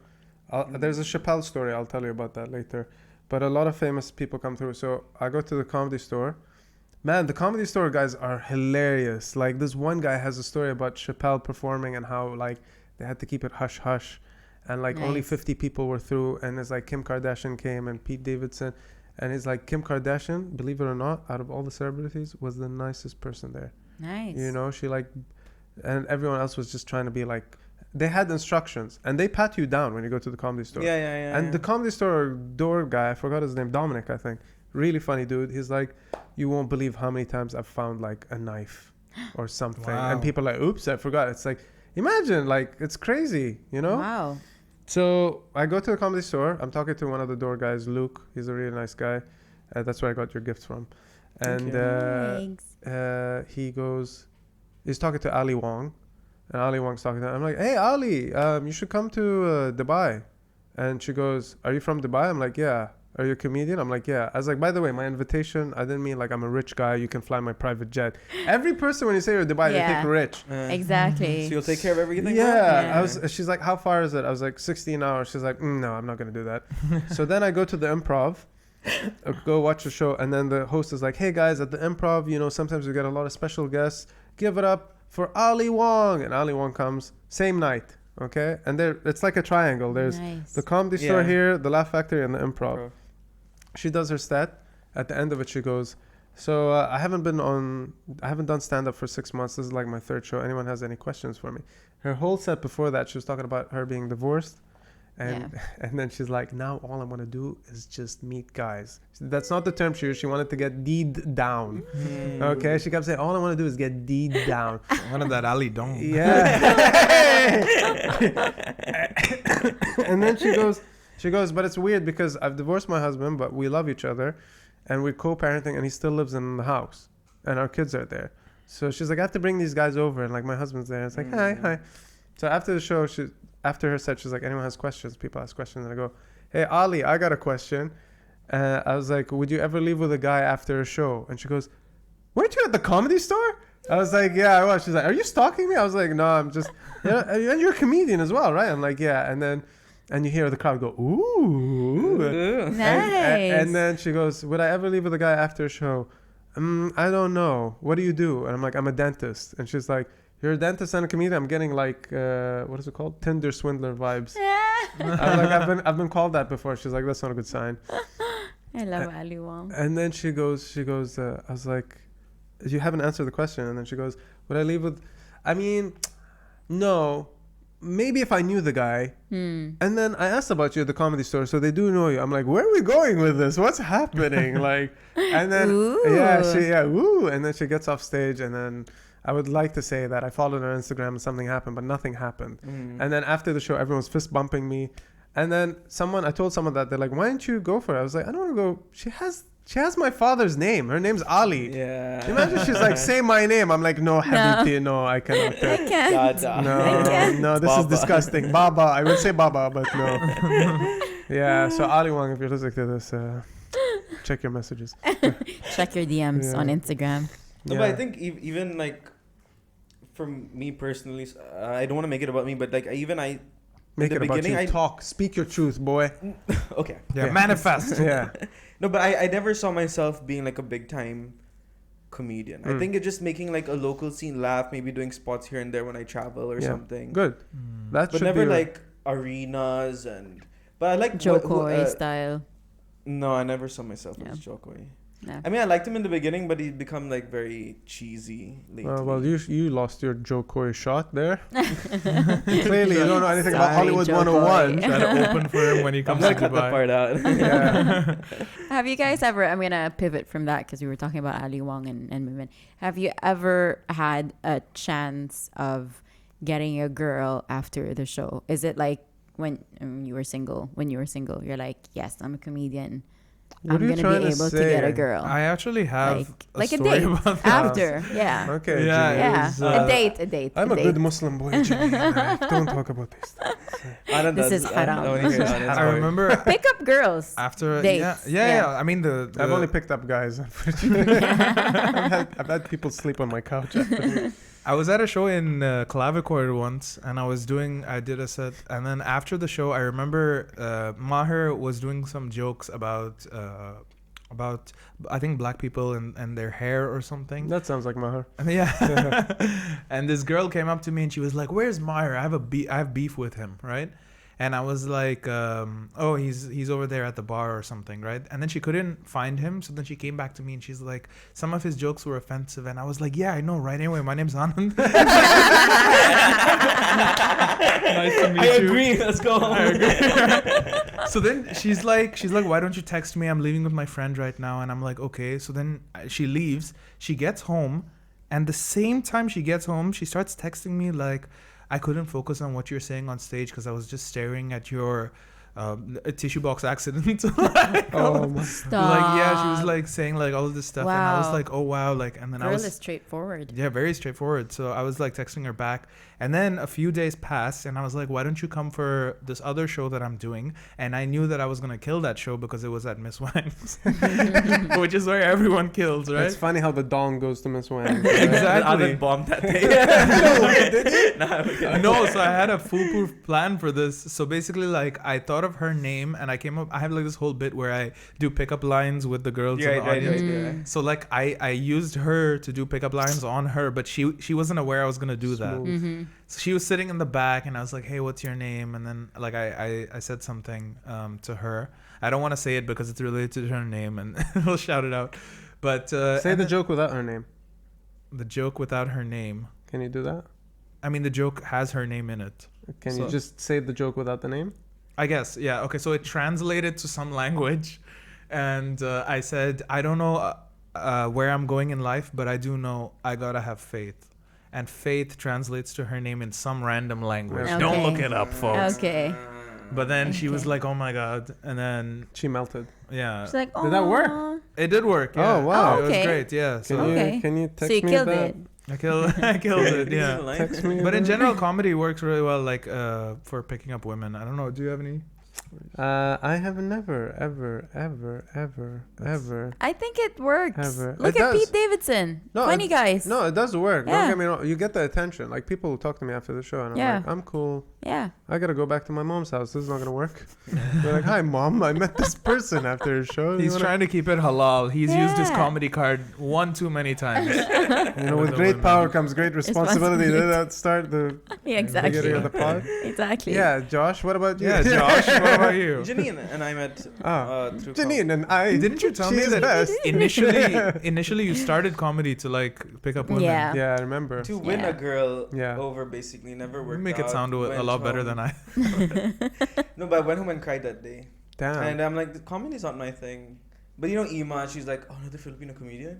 There's a Chappelle story. I'll tell you about that later. But a lot of famous people come through. So I go to the Comedy Store. Man, the Comedy Store guys are hilarious. Like, this one guy has a story about Chappelle performing and how, like, they had to keep it hush-hush. And, like, only 50 people were through. And it's like Kim Kardashian came and Pete Davidson. And it's like Kim Kardashian, believe it or not, out of all the celebrities, was the nicest person there. Nice. You know, she, like... And everyone else was just trying to be, like... They had instructions, and they pat you down when you go to the Comedy Store. Yeah. And the Comedy Store door guy, I forgot his name, Dominic, I think. Really funny dude. He's like, you won't believe how many times I've found like a knife or something. Wow. And people are like, oops, I forgot. It's like, imagine, like, it's crazy, you know? Wow. So I go to the Comedy Store. I'm talking to one of the door guys, Luke. He's a really nice guy. That's where I got your gift from. And Thanks. he goes, he's talking to Ali Wong. And Ali Wong's talking to her. I'm like, hey, Ali, you should come to Dubai. And she goes, are you from Dubai? I'm like, yeah. Are you a comedian? I'm like, yeah. I was like, by the way, my invitation, I didn't mean like I'm a rich guy, you can fly my private jet. Every person, when you say you're Dubai, they think rich. Exactly. So you'll take care of everything? Yeah. She's like, how far is it? I was like, 16 hours. She's like, no, I'm not going to do that. So then I go to the Improv, go watch the show. And then the host is like, hey, guys, at the Improv, you know, sometimes we get a lot of special guests. Give it up for Ali Wong. And Ali Wong comes same night. Okay. And it's like a triangle. There's the Comedy Store here, the Laugh Factory, and the Improv. She does her stat. At the end of it, she goes, so I haven't done stand-up for 6 months. This is like my third show. Anyone has any questions for me? Her whole set before that, she was talking about her being divorced. And then she's like, now all I want to do is just meet guys. That's not the term she used. She wanted to get D'd down. Okay? She kept saying, all I want to do is get D'd down. one of that Ali Dong. Yeah. And then she goes, but it's weird because I've divorced my husband, but we love each other. And we're co-parenting, and he still lives in the house. And our kids are there. So she's like, I have to bring these guys over. And like my husband's there. And it's like, hi. So after the show, after her set, she's like, anyone has questions? People ask questions. And I go, hey, Ali, I got a question. I was like, would you ever leave with a guy after a show? And she goes, weren't you at the Comedy Store? I was like, yeah, I was. She's like, are you stalking me? I was like, no, I'm just, yeah, and you're a comedian as well, right? I'm like, yeah. And you hear the crowd go, ooh. Nice. And then she goes, would I ever leave with a guy after a show? I don't know. What do you do? And I'm like, I'm a dentist. And she's like, you're a dentist and a comedian? I'm getting like, what is it called? Tinder swindler vibes. I'm like, I've been called that before. She's like, that's not a good sign. I love Ali Wong. And then she goes, I was like, you haven't answered the question. And then she goes, would I leave with, I mean, no, maybe if I knew the guy. And then I asked about you at the Comedy Store, so they do know you. I'm like, where are we going with this? What's happening? Like, and then, woo. And then she gets off stage, and then I would like to say that I followed her on Instagram and something happened, but nothing happened. And then after the show, everyone was fist bumping me. And then I told someone that, they're like, why didn't you go for it? I was like, I don't want to go. She has my father's name. Her name's Ali. Yeah. Imagine she's like, say my name. I'm like, no, Habibti, no, I cannot. I can't. No, this is disgusting. Baba. I would say Baba, but no. Yeah, so Ali Wong, if you're listening to this, check your messages. Check your DMs on Instagram. No, but I think even like, for me personally, I don't want to make it about me, but like Make it about you. Talk. Speak your truth, boy. Okay. Yeah, manifest. Yeah. No, but I never saw myself being like a big time comedian. I think it's just making like a local scene laugh, maybe doing spots here and there when I travel or something. Good. That but should never be like arenas but I like Joe Coy style. No, I never saw myself as Joe Coy. No. I mean, I liked him in the beginning, but he's become like very cheesy lately. Well, you lost your Joe Coy shot there. Clearly, you don't know anything about Hollywood Joe 101. Try to open for him when he I'm comes gonna to cut that Dubai. part out. Yeah. Have you guys ever, I'm going to pivot from that because we were talking about Ali Wong and women. Have you ever had a chance of getting a girl after the show? Is it like when you were single, you're like, yes, I'm a comedian. I'm going to be able to get a girl. I actually have like a story date about that. after. Yeah. Okay. Yeah. Jimmy. A date. I'm a good Muslim boy, Jimmy. Don't talk about this. This is haram. I remember Pick up girls. after Dates. yeah. I mean I've only picked up guys. Unfortunately, I've had people sleep on my couch. I was at a show in Clavichord once, and I did a set, and then after the show, I remember Maher was doing some jokes about I think black people and their hair or something. That sounds like Maher. Yeah. And this girl came up to me and she was like, "Where's Maher? I have beef with him, right?" And I was like, oh, he's over there at the bar or something, right? And then she couldn't find him. So then she came back to me and she's like, some of his jokes were offensive. And I was like, yeah, I know, right? Anyway, my name's Anand. Nice to meet you. I agree. Let's go home. So then she's like, why don't you text me? I'm leaving with my friend right now. And I'm like, okay. So then she leaves. She gets home. And the same time she gets home, she starts texting me like, I couldn't focus on what you're saying on stage because I was just staring at your tissue box accident. Stop. Like, yeah, she was like saying like all of this stuff. Wow. And I was like, oh wow. Like, and then Girl is straightforward. Yeah, very straightforward. So I was like texting her back. And then a few days passed and I was like, why don't you come for this other show that I'm doing? And I knew that I was going to kill that show because it was at Miss Wang's, which is where everyone kills, right? It's funny how the dong goes to Miss Wang. Exactly. I bombed that day. No, so I had a foolproof plan for this. So basically, like, I thought of her name and I have like this whole bit where I do pickup lines with the girls in the audience. Right. So like I used her to do pickup lines on her, but she wasn't aware I was gonna do that. Mm-hmm. So she was sitting in the back and I was like, hey, what's your name? And then like I said something to her. I don't want to say it because it's related to her name and we'll shout it out. But say the joke without her name. The joke without her name. Can you do that? I mean, the joke has her name in it. Can you just say the joke without the name? I guess, yeah. Okay, so it translated to some language. And I said, I don't know where I'm going in life, but I do know I gotta have faith. And faith translates to her name in some random language. Okay. Don't look it up, folks. Okay. But then she was like, oh my God. And then, She melted. yeah. She's like, oh. Did that work? It did work. Yeah. Oh, wow. Oh, okay. It was great, yeah. So Can you text So you me killed that? it. I killed it, yeah. Text me But in that. general, comedy works really well, like, for picking up women. I don't know. Do you have any I have never, ever. I think it works. Ever. Look It at does. Pete Davidson. Funny guys. No, it does work. Yeah. Don't get me wrong. You get the attention. Like people talk to me after the show, and I'm Yeah. like, I'm cool. Yeah. I gotta go back to my mom's house. This is not gonna work. They're like, hi, mom. I met this person after a show. He's trying to keep it halal. He's used his Yeah. comedy card one too many times. with the great women. power comes great responsibility. Did Responsibility. that start the Yeah, beginning exactly. of the pod? Exactly. Yeah, Josh. What about you? Yeah, Josh, what about you? Janine and I met through Janine and I. Didn't you tell me she's that best. initially you started comedy to like pick up women? Yeah. Yeah, I remember. to win Yeah. a girl Yeah. over basically never You worked make it out, sound a went lot better home. than I. No, but I went home and cried that day. Damn. And I'm like, the comedy's not my thing. But you know, Ima, she's like, oh, another Filipino comedian?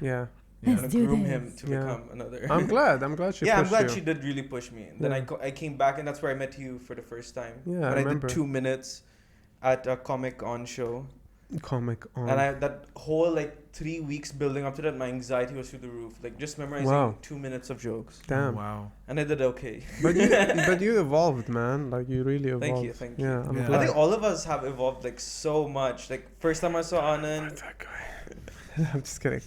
Yeah. I'm Let's gonna do groom this. him to Yeah. become another. I'm glad. I'm glad she yeah, I'm pushed glad you. she did really push me. And then Yeah. I came back, and that's where I met you for the first time. Yeah, I when I remember. did 2 minutes at a Comic On show. Comic on. And that whole like 3 weeks building up to that, my anxiety was through the roof. Like just memorizing Wow. 2 minutes of jokes. Damn. Wow. And I did okay. But you evolved, man. Like you really evolved. Thank you. Yeah, I'm Yeah. I glad. think all of us have evolved like so much. Like first time I saw Anand, That guy. I'm just kidding.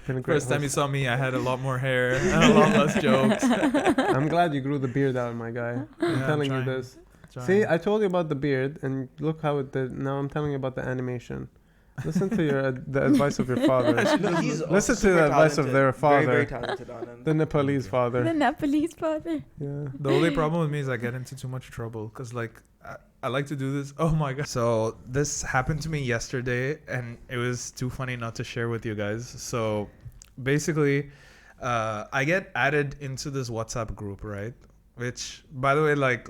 Been a great First time you host. saw me, I had a lot more hair and a lot less jokes. I'm glad you grew the beard out, my guy. I'm Yeah, telling trying, you this. trying. See, I told you about the beard, and look how it did. Now I'm telling you about the animation. Listen to the advice of your father. no, he's Listen to super the advice of talented. their father. Very, very talented Anand. The Nepalese The father. Nepalese father. Yeah. The only problem with me is I get into too much trouble because like I like to do this. Oh my god! So this happened to me yesterday, and it was too funny not to share with you guys. So basically, I get added into this WhatsApp group, right? Which, by the way, like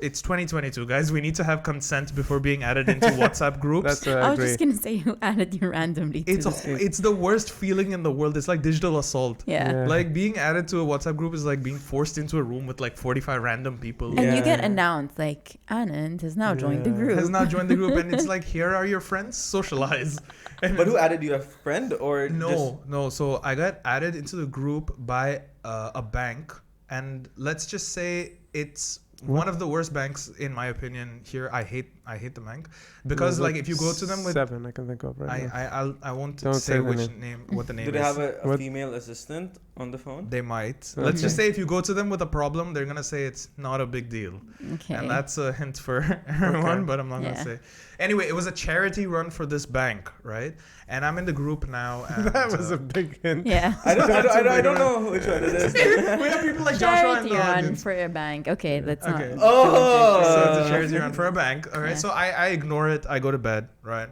it's 2022, guys. We need to have consent before being added into WhatsApp groups. That's I was agree. just gonna say who added you randomly. To this. It's the worst feeling in the world. It's like digital assault. Yeah. Yeah. Like being added to a WhatsApp group is like being forced into a room with like 45 random people. And you get Yeah. announced like Anand has now joined the Yeah. group. Has now joined the group, and it's like, here are your friends, socialize. And But who added you? A friend or just no. So I got added into the group by a bank, and let's just say it's one of the worst banks in my opinion. Here, I hate the bank because There's like if you go to them with, 7, I can think of right now. I won't Don't say say the which name. what the name do they is. have a What? female assistant on the phone? They might. Okay. Let's just say if you go to them with a problem, they're gonna say it's not a big deal. Okay. And that's a hint for everyone, Okay. but I'm not Yeah. gonna say. Anyway, it was a charity run for this bank, right? And I'm in the group now. And, That was a big hint. yeah. I don't know which one it is. we have people like Joshua in Charity the run audience. for a bank. Okay, let's not. Okay. Oh! So it's a charity run for a bank. All right. Yeah. So I ignore it. I go to bed, right?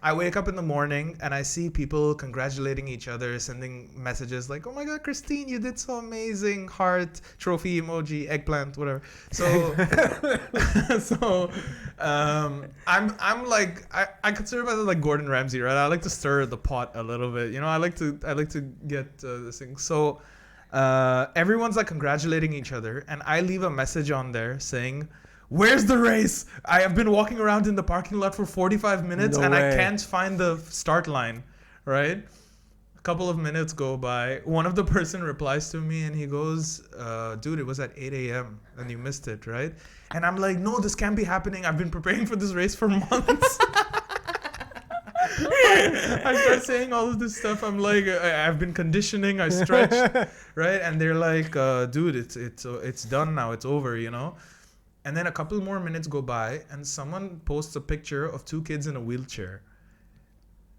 I wake up in the morning and I see people congratulating each other, sending messages like, "Oh my God, Christine, you did so amazing!" Heart, trophy emoji, eggplant, whatever. So, I'm like I consider myself like Gordon Ramsay, right? I like to stir the pot a little bit, you know. I like to get this thing. So, everyone's like congratulating each other, and I leave a message on there saying, "Where's the race? I have been walking around in the parking lot for 45 minutes No and way. I can't find the start line," right? A couple of minutes go by. One of the person replies to me and he goes, "Dude, it was at 8 a.m. and you missed it, right?" And I'm like, "No, this can't be happening. I've been preparing for this race for months." I start saying all of this stuff. I'm like, I've been conditioning. I stretched, right? And they're like, "Dude, it's done now. It's over, you know." And then a couple more minutes go by, and someone posts a picture of 2 kids in a wheelchair.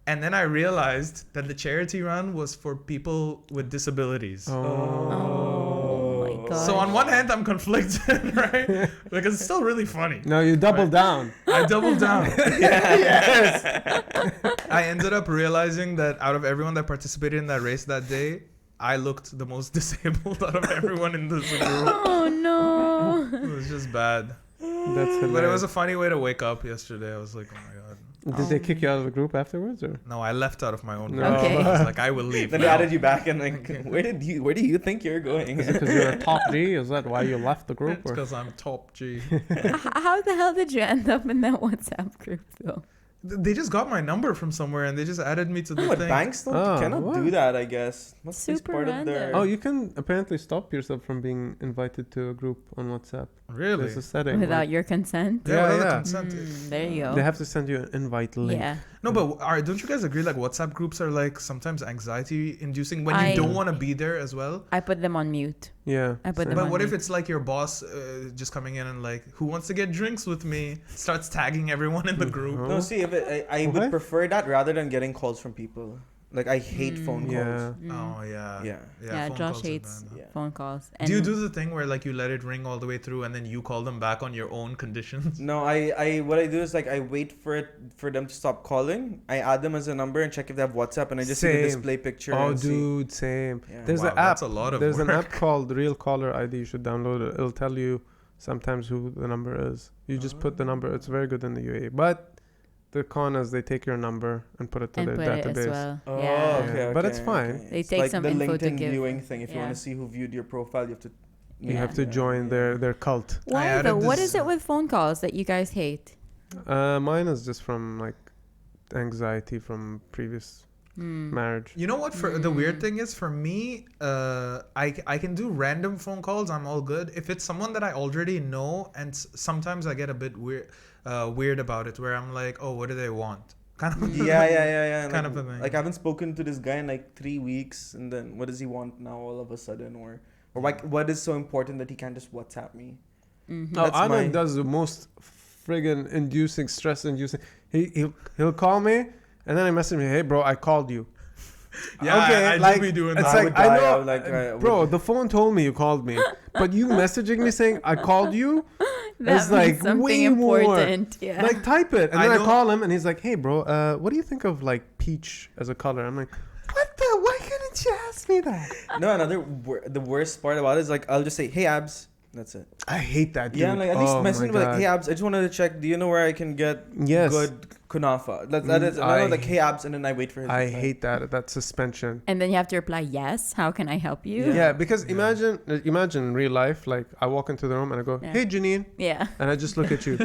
And then I realized that the charity run was for people with disabilities. Oh my god. So on one hand, I'm conflicted, right? Because it's still really funny. No, you doubled down. I doubled down. Yes. I ended up realizing that out of everyone that participated in that race that day, I looked the most disabled out of everyone in this group. Oh no. It was just bad. That's hilarious. But it was a funny way to wake up yesterday. I was like, oh my god. Did they kick you out of the group afterwards, or? No, I left out of my own No. group. Okay. I was like, I will leave. Then they now. added you back and like, where do you think you're going? Is it because you're a top G? Is that why you left the group? It's Or? because I'm top G. How the hell did you end up in that WhatsApp group though? They just got my number from somewhere and they just added me to the But thing. banks cannot what? do that, I guess. Must be Super part of random. their. Oh, you can apparently stop yourself from being invited to a group on WhatsApp. Really? There's a setting. Without your consent. Yeah, without the yeah. consent. There you go. They have to send you an invite link. Yeah. No, but don't you guys agree like WhatsApp groups are like sometimes anxiety inducing when I- you don't want to be there as well? I put them on mute. Yeah. I put them same. on But what if mute. it's like your boss just coming in and like, who wants to get drinks with me? Starts tagging everyone in the group. Oh. No, see, I would What? prefer that rather than getting calls from people. Like I hate phone calls. Yeah. Oh yeah. Yeah. Yeah, phone Josh calls are hates bad. Yeah. phone calls. Do you do the thing where like you let it ring all the way through and then you call them back on your own conditions? No, I what I do is like I wait for them to stop calling. I add them as a number and check if they have WhatsApp, and I just see the Same. display picture. Oh, and see. dude, same. Yeah. There's Wow, an app. that's a lot of There's an work. app called Real Caller ID. You should download it. It'll tell you sometimes who the number is. You just put the number. It's very good in the UAE. But the con is they take your number and put it to and their put database. it as well. Oh, Yeah. okay, Yeah, but it's fine. They It's take like some the info to LinkedIn give. viewing thing. If you want Yeah. to see who viewed your profile, you have to. You Yeah. have to join their cult. Why added though? What this- is it with phone calls that you guys hate? Mine is just from like anxiety from previous marriage. You know what? For the weird thing is, for me, I can do random phone calls. I'm all good. If it's someone that I already know, and sometimes I get a bit weird about it, where I'm like, oh, what do they want? Kind of. Yeah. Kind like, of a thing. Like I haven't spoken to this guy in like 3 weeks, and then what does he want now all of a sudden, or like what is so important that he can't just WhatsApp me? Oh, That's Anand my- does the most friggin' stress inducing. He'll call me, and then I message me, hey bro, I called you. Yeah, Okay, I like, do be doing it's that. I like would I die. know, I would, like, I bro. would- The phone told me you called me, but you messaging me saying I called you. That It's like means something way more. important. Yeah. Like type it, and I then I know- call him, and he's like, hey bro, what do you think of like peach as a color? I'm like, what the? Why couldn't you ask me that? No, the worst part about it is like I'll just say, hey Abs. That's it. I hate that, dude. Yeah, like at least Oh message my me like, God. hey Abs, I just wanted to check. Do you know where I can get Yes. good kunafa? That is. And I know like, hey Abs, and then I wait for his. I reply. hate that suspension. And then you have to reply, yes. How can I help you? Yeah, because imagine in real life, like I walk into the room and I go, Yeah. hey Janine, Yeah. and I just look at you.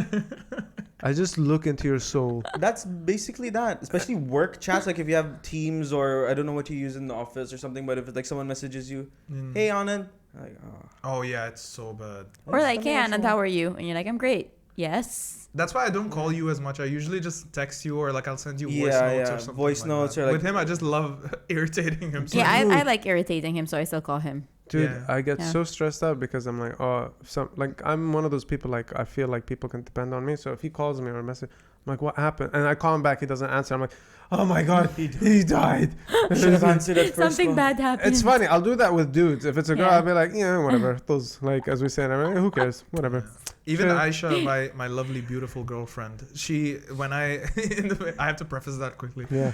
I just look into your soul. That's basically that. Especially work chats, like if you have Teams or I don't know what you use in the office or something, but if it's like someone messages you, hey Anand, like, Oh yeah, it's so bad. Or like, hey, Something Anand, how are you? And you're like, I'm great. Yes. That's why I don't call you as much. I usually just text you or like I'll send you voice Yeah, notes yeah, or something. voice like notes that. or, like- with him, I just love irritating him. So Yeah, I like irritating him, so I still call him. Dude, Yeah. I get Yeah. so stressed out because I'm like, I'm one of those people, like, I feel like people can depend on me. So if he calls me or message, I'm like, what happened? And I call him back, he doesn't answer. I'm like, oh my God, he died. should have answered at first. Something call. bad happened. It's funny. I'll do that with dudes. If it's a girl, Yeah. I'll be like, yeah, whatever. Those, like, as we say, I'm like, who cares? Whatever. even Sure. Aisha, my lovely, beautiful girlfriend, I have to preface that quickly. Yeah.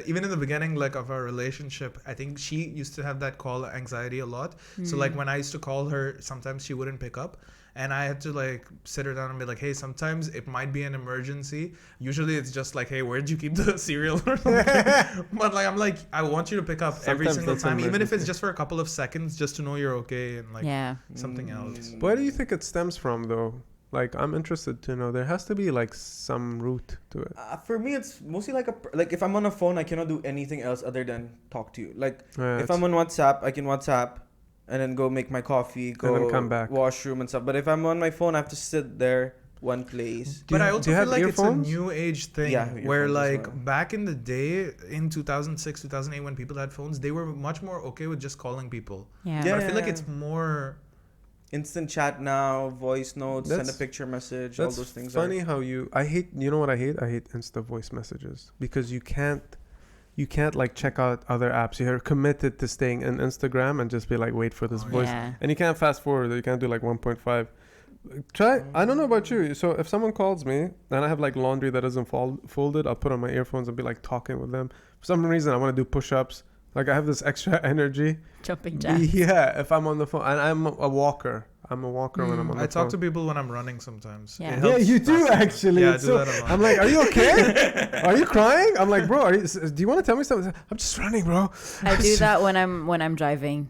Even in the beginning, like of our relationship, I think she used to have that call anxiety a lot. So like when I used to call her, sometimes she wouldn't pick up. And I had to like sit her down and be like, hey, sometimes it might be an emergency. Usually it's just like, hey, where'd you keep the cereal or something? But like, I'm like, I want you to pick up every Sometimes single that's an time, even if it's emergency. just for a couple of seconds, just to know you're okay and like Yeah. something else. Where do you think it stems from, though? Like, I'm interested to know. There has to be, like, some root to it. For me, it's mostly like like if I'm on a phone, I cannot do anything else other than talk to you. Like Yeah, if I'm on WhatsApp, I can WhatsApp and then go make my coffee, go then come back. washroom and stuff. But if I'm on my phone, I have to sit there one place. But I also you feel have like earphones? it's a new age thing Yeah, where earphones as like well. back in the day in 2006, 2008 when people had phones, they were much more okay with just calling people. Yeah. Yeah. But I feel like it's more Instant chat now, voice notes, send a That's- picture message, all That's those things. funny how I hate, you know what I hate? I hate Insta voice messages because you can't like check out other apps. You're committed to staying in Instagram and just be like, wait for this voice. Yeah. And you can't fast forward. You can't do like 1.5. Try. I don't know about you. So if someone calls me and I have like laundry that isn't folded, I'll put on my earphones and be like talking with them. For some reason, I want to do push-ups. Like I have this extra energy. Jumping jacks. Yeah, if I'm on the phone, and I'm a walker. I'm a walker when I'm on the I phone. talk to people when I'm running sometimes. Yeah. It Yeah, helps you do massively. actually. Yeah, I It's do so- that a lot. I'm like, are you okay? Are you crying? I'm like, bro, do you want to tell me something? I'm just running, bro. I do that when I'm driving.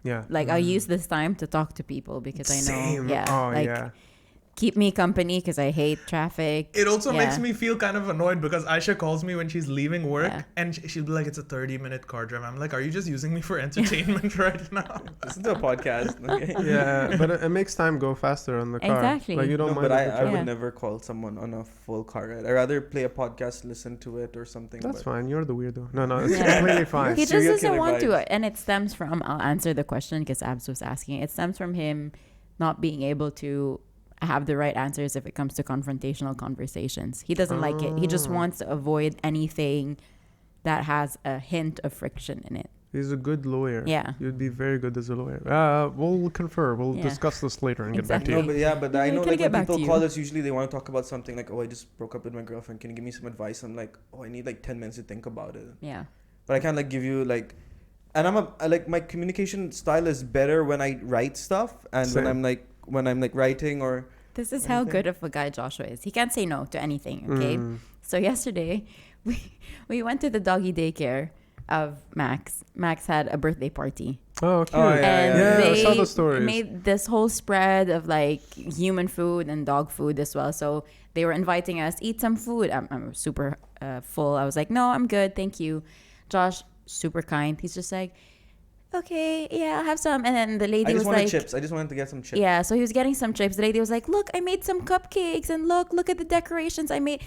Yeah. Like I use this time to talk to people because I know. Same. Yeah. Oh like yeah. keep me company because I hate traffic. It also makes Yeah. me feel kind of annoyed because Aisha calls me when she's leaving work Yeah. and she'll be like, it's a 30-minute car drive. I'm like, are you just using me for entertainment right now? Listen to a podcast. Okay. Yeah, but it makes time go faster on the car. Exactly. Like you don't No, mind. but if I the would traffic- Yeah. never call someone on a full car ride. I'd rather play a podcast, listen to it or something. That's but fine. You're the weirdo. No, it's Yeah. completely fine. He just Serial doesn't killer want to, vibes. and it stems from. I'll answer the question because Abs was asking. It stems from him not being able to have the right answers if it comes to confrontational conversations. He doesn't like it. He just wants to avoid anything that has a hint of friction in it. He's a good lawyer. Yeah. You'd be very good as a lawyer. We'll confer. We'll Yeah. discuss this later and get back to Exactly. you. No, but I Yeah, know can I like get when back to people you? call us, usually they want to talk about something like, oh, I just broke up with my girlfriend. Can you give me some advice? I'm like, oh, I need like 10 minutes to think about it. Yeah. But I can't like give you like, and I like my communication style is better when I write stuff and Same. when I'm like writing or This is how Anything? good of a guy Joshua is. He can't say no to anything. Okay. So yesterday, we went to the doggy daycare of Max. Max had a birthday party. Oh, cute. Oh, yeah, And yeah. I they saw the stories. made this whole spread of like human food and dog food as well. So they were inviting us, eat some food. I'm super full. I was like, no, I'm good. Thank you. Josh, super kind. He's just like, okay, yeah, I'll have some. And then the lady I just was wanted like, chips. I just wanted to get some chips. yeah, so he was getting some chips. The lady was like, "Look, I made some cupcakes, and look at the decorations. I made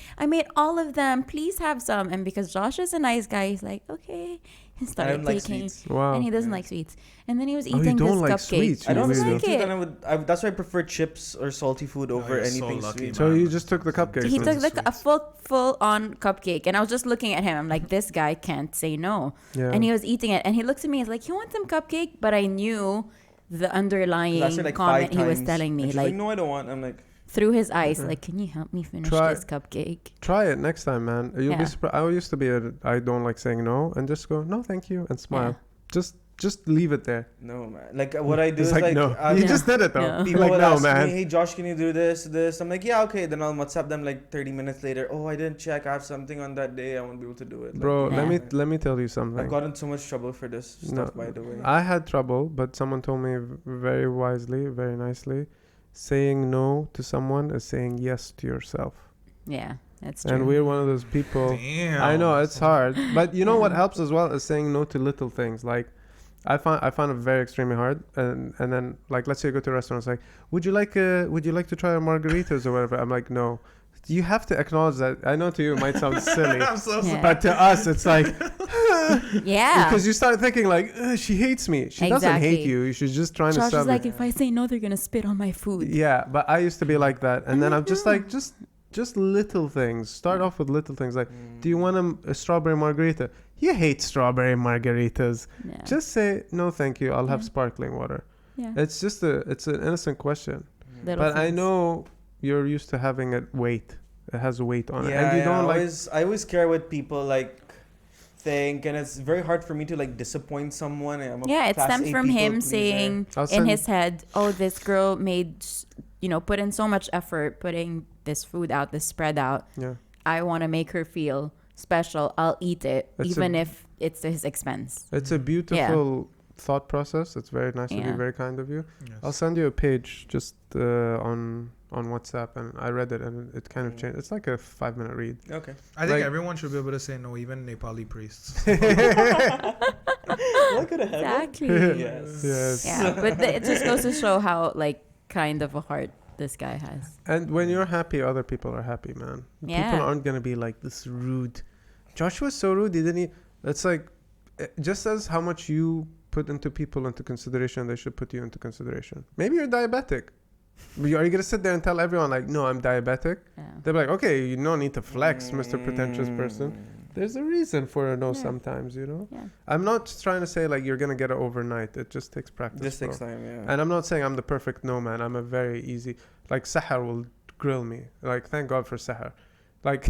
all of them. Please have some." And because Josh is a nice guy, he's like, "Okay." He I started don't like taking, sweets. Wow. and he doesn't Yeah. like sweets. And then he was Oh, you eating don't this like cupcake. sweets, I don't you like really sweets, do. and that's why I prefer chips or salty food over you're so anything lucky, sweet. So you just took the cupcake. He then? took like a full on cupcake, and I was just looking at him. I'm like, this guy can't say no. Yeah. And he was eating it, and he looks at me. He's like, "You want some cupcake?" But I knew the underlying 'Cause I said like comment 5 he was times, telling me, and she's like no, I don't want. I'm like, through his eyes, like, "Can you help me finish Try- this cupcake?" Try it next time, man. You'll Yeah. be surprised. I used to be I don't like saying no and just go, no, thank you, and smile. Just leave it there. no, man. Like what I do It's is like, no. I- You Yeah. just did it though. Yeah. People Like, would no, ask man. me, hey Josh, can you do this? I'm like, yeah, okay. Then I'll WhatsApp them like 30 minutes later. Oh, I didn't check. I have something on that day. I won't be able to do it. Like, Bro, Yeah. let me tell you something. I've gotten so much trouble for this stuff, by the way. I had trouble, but someone told me very wisely, very nicely, saying no to someone is saying yes to yourself. Yeah, that's true. And we're one of those people. Damn. I know it's hard, but you know what Yeah. helps as well is saying no to little things. Like I found it very extremely hard, and then like let's say you go to a restaurant, it's like, would you like to try our margaritas or whatever? I'm like, no. You have to acknowledge that. I know to you it might sound silly, I'm so Yeah. but to us it's like Yeah. because you start thinking like she hates me. She doesn't hate Exactly. you. She's just trying to Josh sell is me. like, if I say no, they're gonna spit on my food. Yeah, but I used to be like that, and I'm then like, I'm just no. like just little things. Start off with little things like, Mm. do you want a strawberry margarita? You hate strawberry margaritas. Yeah. Just say no, thank you. I'll have Yeah. sparkling water. yeah. It's just it's an innocent question, Little but I things. know you're used to having it weight. It has weight on it, Yeah, and you don't like. I always care what people like think, and it's very hard for me to like disappoint someone. I'm a Yeah, it class stems A from people him pleaser. saying I'll in send- his head, "Oh, this girl made, put in so much effort putting this food out, this spread out. Yeah, I want to make her feel special. I'll eat it, It's even a- if it's to his expense." it's a beautiful thought process. It's very nice of you, Yeah. very kind of you. Yes. I'll send you a page just on WhatsApp, and I read it, and it kind of changed. It's like a 5-minute read. Okay. I think like- everyone should be able to say no, even Nepali priests. What could have happened? Exactly. Yes. Yes. Yeah, but it just goes to show how like kind of a heart this guy has. And when you're happy, other people are happy, man. Yeah. People aren't gonna be like this rude. Joshua's so rude. He didn't. It's like just as how much you put into people into consideration, they should put you into consideration. Maybe you're diabetic. Are you gonna sit there and tell everyone like, no, I'm diabetic? Yeah. They'll be like, okay, you don't need to flex, Mr. Pretentious Mm. person. There's a reason for a no Yeah. sometimes, you know. Yeah. I'm not trying to say like you're gonna get it overnight. It just takes practice. This takes bro. time, yeah. And I'm not saying I'm the perfect no man. I'm a very easy. Like Sahar will grill me. Like thank God for Sahar. Like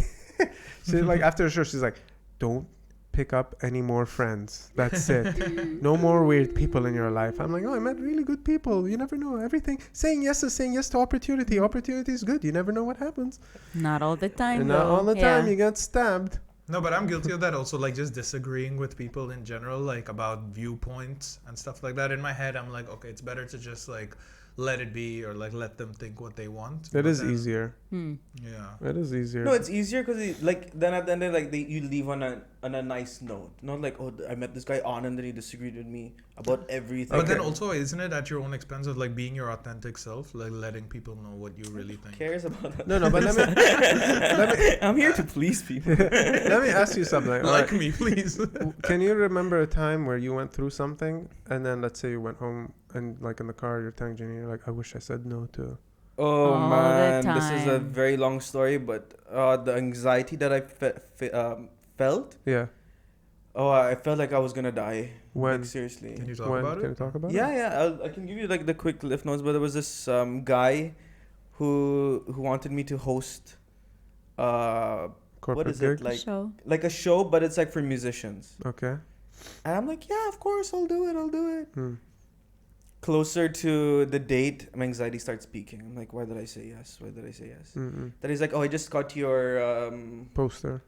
she like after a show she's like, don't pick up any more friends. That's it. No more weird people in your life. I'm like, oh, I met really good people. You never know. Everything saying yes is saying yes to opportunity. Opportunity is good. You never know what happens. Not all the time. And not though. all the time you get stabbed. No, but I'm guilty of that also, like just disagreeing with people in general, like about viewpoints and stuff like that. In my head, I'm like, okay, it's better to just like let it be or like let them think what they want. It But is then- easier. Yeah. It is easier. No, it's easier because like then at the end of, like you leave on a nice note, not like, oh, I met this guy on and then he disagreed with me about everything. But then also, isn't it at your own expense of like being your authentic self, like letting people know what you really think? cares about that? No, but let me I'm here to please people. let me ask you something. Like Like, me, please. can you remember a time where you went through something and then let's say you went home and like in the car you're telling Jenny, you're like, I wish I said no to. Oh All the man, this is a time. very long story, but the anxiety that I felt. Yeah. Oh, I felt like I was gonna die. When? Like, seriously. Can you talk When? about Can it? you talk about Yeah, it? yeah. I can give you like the quick lift notes, but there was this guy who wanted me to host Corporate what is gig? it Show. like a show, but it's like for musicians. Okay. And I'm like, yeah, of course, I'll do it. Hmm. Closer to the date, my anxiety starts peaking. I'm like, why did I say yes? Mm-mm. Then he's like, oh, I just got your Poster.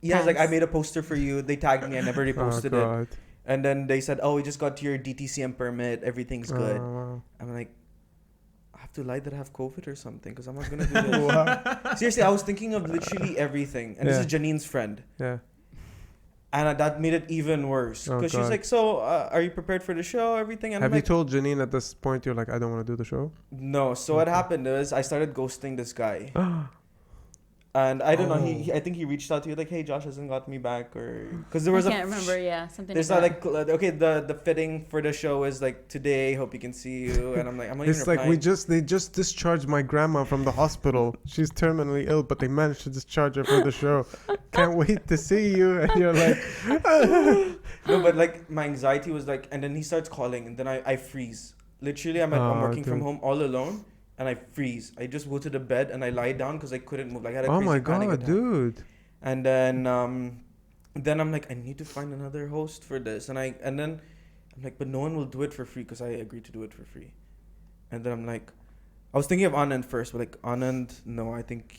yeah, it's like I Thanks. made a poster for you. They tagged me. I never reposted Oh it. God. And then they said, oh, we just got your DTCM permit. Everything's good. Oh, wow. I'm like, I have to lie that I have COVID or something because I'm not going to do this. Seriously, I was thinking of literally everything. And Yeah. this is Janine's friend. Yeah. And that made it even worse. Oh, Because she's God. like, so are you prepared for the show? Everything? And Have I'm you like, told Janine at this point you're like, I don't want to do the show? no. So what Okay. happened is I started ghosting this guy. And I don't know. I think he reached out to you like, hey, Josh hasn't got me back. Or because there was I can't remember. Yeah, something. There's like not that. like okay, the fitting for the show is like today. Hope you can see you, and I'm like, I'm not It's even like they just discharged my grandma from the hospital. She's terminally ill, but they managed to discharge her for the show. Can't wait to see you. And you're like, No, but like my anxiety was like, and then he starts calling, and then I freeze. Literally, I'm Oh, working from dude. home all alone, and I freeze. I just go to the bed and I lie down because I couldn't move. Like I had a oh crazy my panic God, attack. dude. And then I'm like, I need to find another host for this, and then I'm like, but no one will do it for free because I agreed to do it for free. And then I'm like, I was thinking of Anand first, but like Anand, no, I think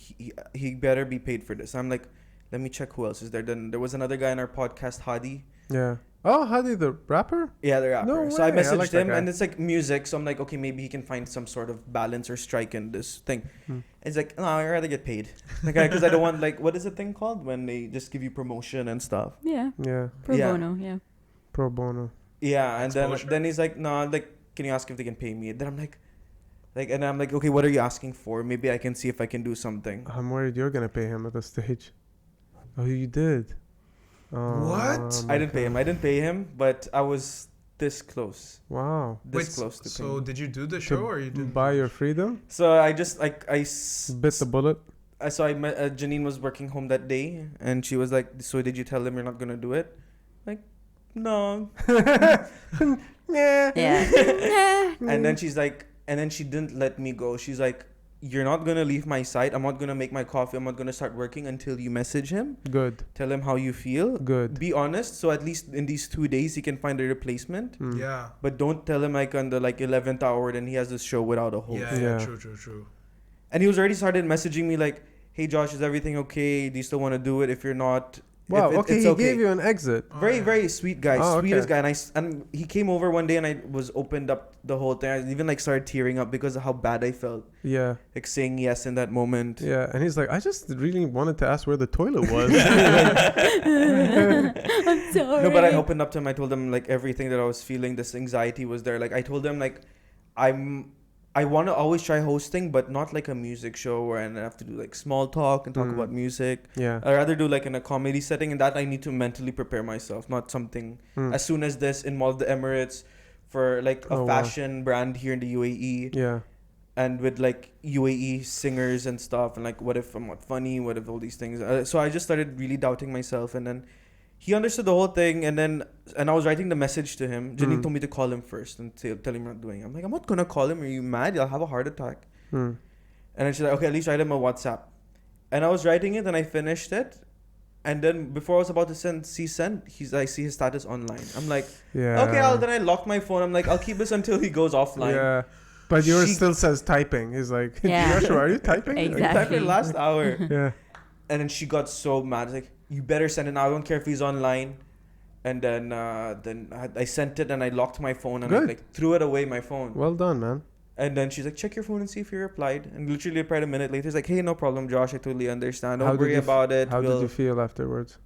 he better be paid for this. I'm like, let me check who else is there. Then there was another guy in our podcast, Hadi. Yeah. Oh, Hadi the rapper? Yeah, the rapper. No So I way, I messaged like that him, guy. and it's like music. So I'm like, okay, maybe he can find some sort of balance or strike in this thing. Hmm. It's like, no, I'd rather get paid. Like, because I don't want, like, what is the thing called when they just give you promotion and stuff? Yeah, Yeah. pro Yeah. bono. Yeah. Pro bono. Yeah, and Exposure. then he's like, no, like, can you ask if they can pay me? Then I'm like, and I'm like, okay, what are you asking for? Maybe I can see if I can do something. I'm worried you're going to pay him at the stage. Oh, you did? Oh, What? my I didn't pay him. God. I didn't pay him, but I was this close. Wow. This close to so paying. did you do the show or you didn't? Buy your freedom? So I just, like, Bit the bullet? So I met Janine was working home that day, and she was like, "So did you tell him you're not gonna do it?" Like, no. Yeah. Yeah. And then she's like, and then she didn't let me go. She's like, "You're not gonna leave my side. I'm not gonna make my coffee. I'm not gonna start working until you message him. Good. Tell him how you feel. Good. Be honest. So at least in these 2 days he can find a replacement. Mm. Yeah. But don't tell him like on the 11th hour, then he has this show without a host." Yeah. Yeah. True. And he was already started messaging me like, "Hey Josh, is everything okay? Do you still want to do it? If you're not." Wow. if it- Okay. it's He gave you an exit. Oh, Very, yeah. very sweet guy, Oh, sweetest okay. guy, and he came over one day and I was opened up the whole thing. I even like started tearing up because of how bad I felt, Yeah. like saying yes in that moment. Yeah. And he's like, I just really wanted to ask where the toilet was. I'm sorry. No, but I opened up to him. I told him like everything that I was feeling. This anxiety was there. Like I told him like I want to always try hosting, but not like a music show where I have to do like small talk and talk Mm. about music. Yeah. I'd rather do like in a comedy setting, and that I need to mentally prepare myself, not something Mm. as soon as this in Mall of the Emirates for like a Oh, wow. fashion brand here in the UAE. Yeah. And with like UAE singers and stuff, and like what if I'm not funny, what if all these things, so I just started really doubting myself. And then he understood the whole thing, and I was writing the message to him. Janine Mm. told me to call him first and tell him I'm not doing it. I'm like, I'm not gonna call him. Are you mad? You'll have a heart attack. Mm. And then she's like, okay, at least write him a WhatsApp. And I was writing it and I finished it, and then before I was about to send, I see his status online. I'm like, Yeah. okay, then I locked my phone. I'm like, I'll keep this until he goes offline. Yeah. But yours She- still says typing. He's like, Yeah. Joshua, are you typing? I Exactly. typed it last hour. Yeah. And then she got so mad. She's like, you better send it. I don't care if he's online. And then I sent it and I locked my phone and I Good. like threw it away, my phone. Well done, man. And then she's like, check your phone and see if you replied. And literally replied a minute later. It's like, hey, no problem, Josh. I totally understand. Don't worry about it. How did you feel afterwards?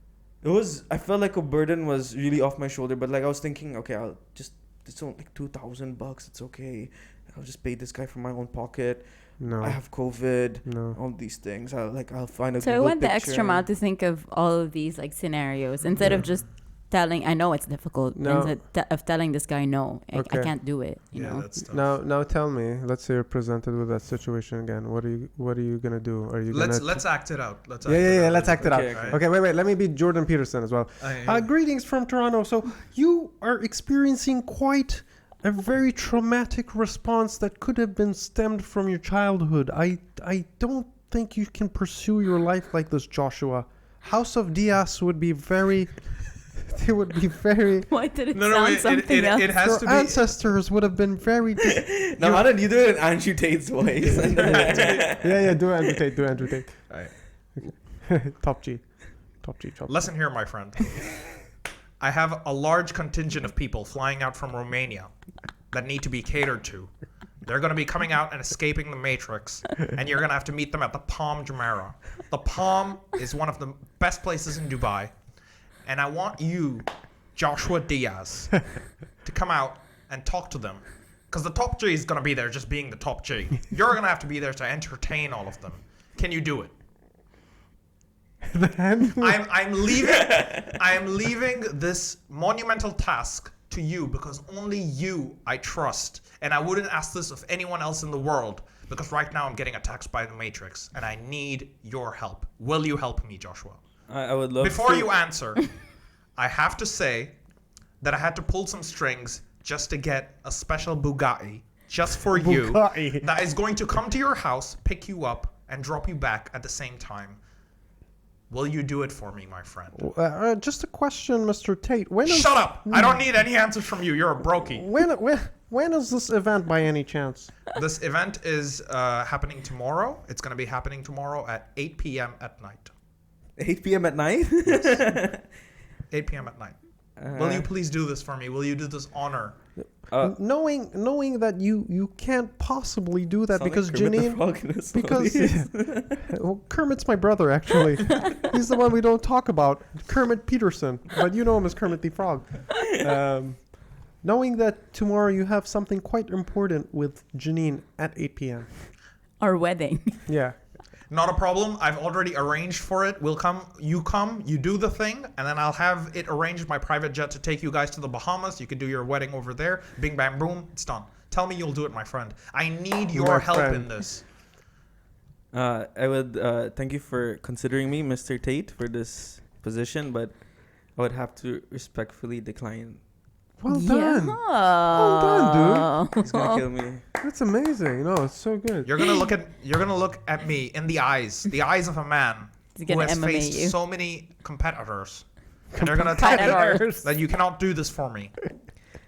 I felt like a burden was really off my shoulder. But like I was thinking, okay, it's only like $2,000. It's okay. I'll just pay this guy from my own pocket. No. I have COVID. No. All these things. I'll find a So I Google went the picture. extra mile to think of all of these like scenarios instead of just telling. I know it's difficult. No. Instead of telling this guy no, I Okay. can't do it. You know. that's tough. Now tell me. Let's say you're presented with that situation again. What are you gonna do? Are you Let's act it out. Let's act it out. Okay. Okay, wait. Let me be Jordan Peterson as well. Greetings from Toronto. So you are experiencing quite a very traumatic response that could have been stemmed from your childhood. I don't think you can pursue your life like this, Joshua. House of Diaz would be very. They would be very. Why did it sound something else? It has Your to be. ancestors would have been very. Now, Anand, you do it in Andrew Tate's voice. Yeah. Do Andrew Tate. Alright. Top G. Listen here, my friend. I have a large contingent of people flying out from Romania that need to be catered to. They're going to be coming out and escaping the Matrix, and you're going to have to meet them at the Palm Jumeirah. The Palm is one of the best places in Dubai, and I want you, Joshua Diaz, to come out and talk to them. Because the top G is going to be there just being the top G. You're going to have to be there to entertain all of them. Can you do it? I'm leaving this monumental task to you because only you I trust, and I wouldn't ask this of anyone else in the world because right now I'm getting attacked by the Matrix and I need your help. Will you help me, Joshua? I would love Before you answer, I have to say that I had to pull some strings just to get a special Bugatti just for you that is going to come to your house, pick you up, and drop you back at the same time. Will you do it for me, my friend? Just a question, Mr. Tate. Shut up! I don't need any answers from you. You're a brokey. When is this event by any chance? This event is happening tomorrow. It's going to be happening tomorrow at 8 p.m. at night. 8 p.m. at night? 8 p.m. at night. Will you please do this for me? Will you do this honor? Knowing that you can't possibly do that because Janine, well, Kermit's my brother actually. He's the one we don't talk about, Kermit Peterson, but you know him as Kermit the Frog. Knowing that tomorrow you have something quite important with Janine at 8 p.m. Our wedding. Yeah. Not a problem. I've already arranged for it. We'll come, you do the thing, and then I'll have it arranged my private jet to take you guys to the Bahamas. You can do your wedding over there. Bing, bang, boom. It's done. Tell me you'll do it, my friend. I need your help in this. I would thank you for considering me, Mr. Tate, for this position, but I would have to respectfully decline. Well done. Well done, dude. He's gonna kill me. That's amazing. No, it's so good. You're gonna look at me in the eyes of a man who has faced so many competitors, and they're gonna tell me that you cannot do this for me.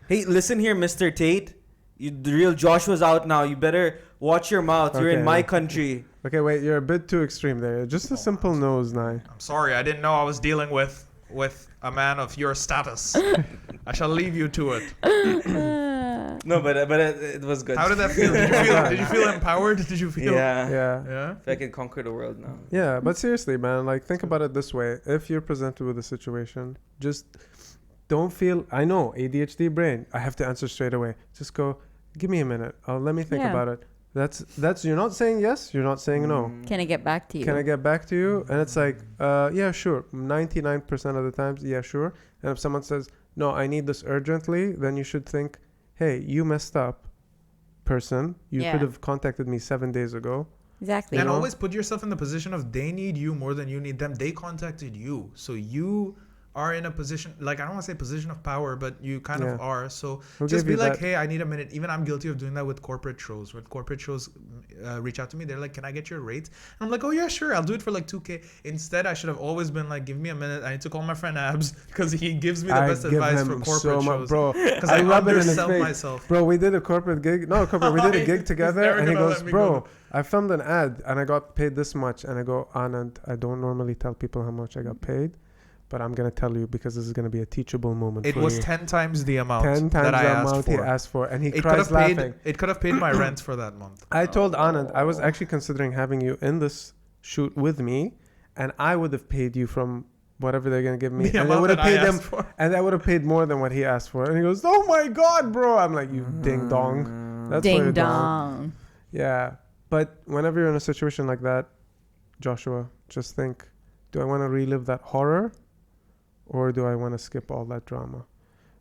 Hey, listen here, Mr. Tate. The real Joshua's out now. You better watch your mouth. You're in my country. Okay, wait. You're a bit too extreme there. Just a simple nose, Nye. I'm sorry. I didn't know I was dealing with a man of your status. I shall leave you to it. No, but it was good. How did that feel? Did you feel empowered? Did you feel? Yeah. If I can conquer the world now. Yeah, but seriously, man, like think about it this way. If you're presented with a situation, just don't feel, I know, ADHD brain, I have to answer straight away. Just go, give me a minute. Let me think about it. That's you're not saying yes, you're not saying no. Can I get back to you? Can I get back to you? And it's like, yeah, sure. 99% of the times, yeah, sure. And if someone says, no, I need this urgently, then you should think, hey, you messed up, person. You could have contacted me 7 days ago. Exactly. And always put yourself in the position of they need you more than you need them. They contacted you. So you are in a position, like I don't want to say position of power, but you kind of are. So just be like, hey, I need a minute. Even I'm guilty of doing that with corporate shows. When corporate shows reach out to me, they're like, can I get your rates? And I'm like, oh yeah, sure. I'll do it for like 2K. Instead, I should have always been like, give me a minute. I need to call my friend Abs because he gives me the best advice for corporate shows. Bro, because I rub it in his face. myself. Bro, we did a corporate gig. No, we did a gig together. And he goes, bro, I filmed an ad and I got paid this much. And I go, Anand, I don't normally tell people how much I got paid. but I'm gonna tell you because this is gonna be a teachable moment. It for was you. 10 times the amount 10 times that I the asked amount he for. asked for, and he It could cries have paid. laughing. It could have paid my rent for that month. I told Anand I was actually considering having you in this shoot with me, and I would have paid you from whatever they're gonna give me, The and they amount would have that I paid them, asked for. and I would have paid more than what he asked for. And he goes, "Oh my god, bro!" I'm like, "You ding dong." That's why Ding you're dong. Yeah, but whenever you're in a situation like that, Joshua, just think: do I want to relive that horror, or do I want to skip all that drama?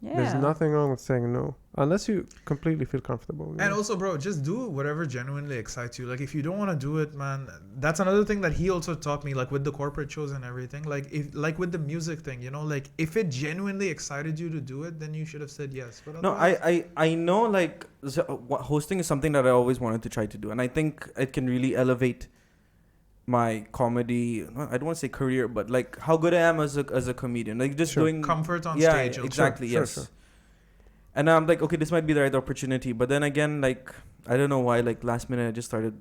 Yeah. There's nothing wrong with saying no, unless you completely feel comfortable. you And know? also, bro, just do whatever genuinely excites you. Like, if you don't want to do it, man, that's another thing that he also taught me, like with the corporate shows and everything. Like with the music thing, like if it genuinely excited you to do it, then you should have said yes. But No, otherwise- I know like hosting is something that I always wanted to try to do, and I think it can really elevate my comedy. I don't want to say career, but like how good I am as a comedian. Like just Sure. doing comfort on yeah, stage. also. exactly. Sure, Yes. sure. And I'm like, okay, this might be the right opportunity, but then again, like I don't know why. Like last minute, I just started.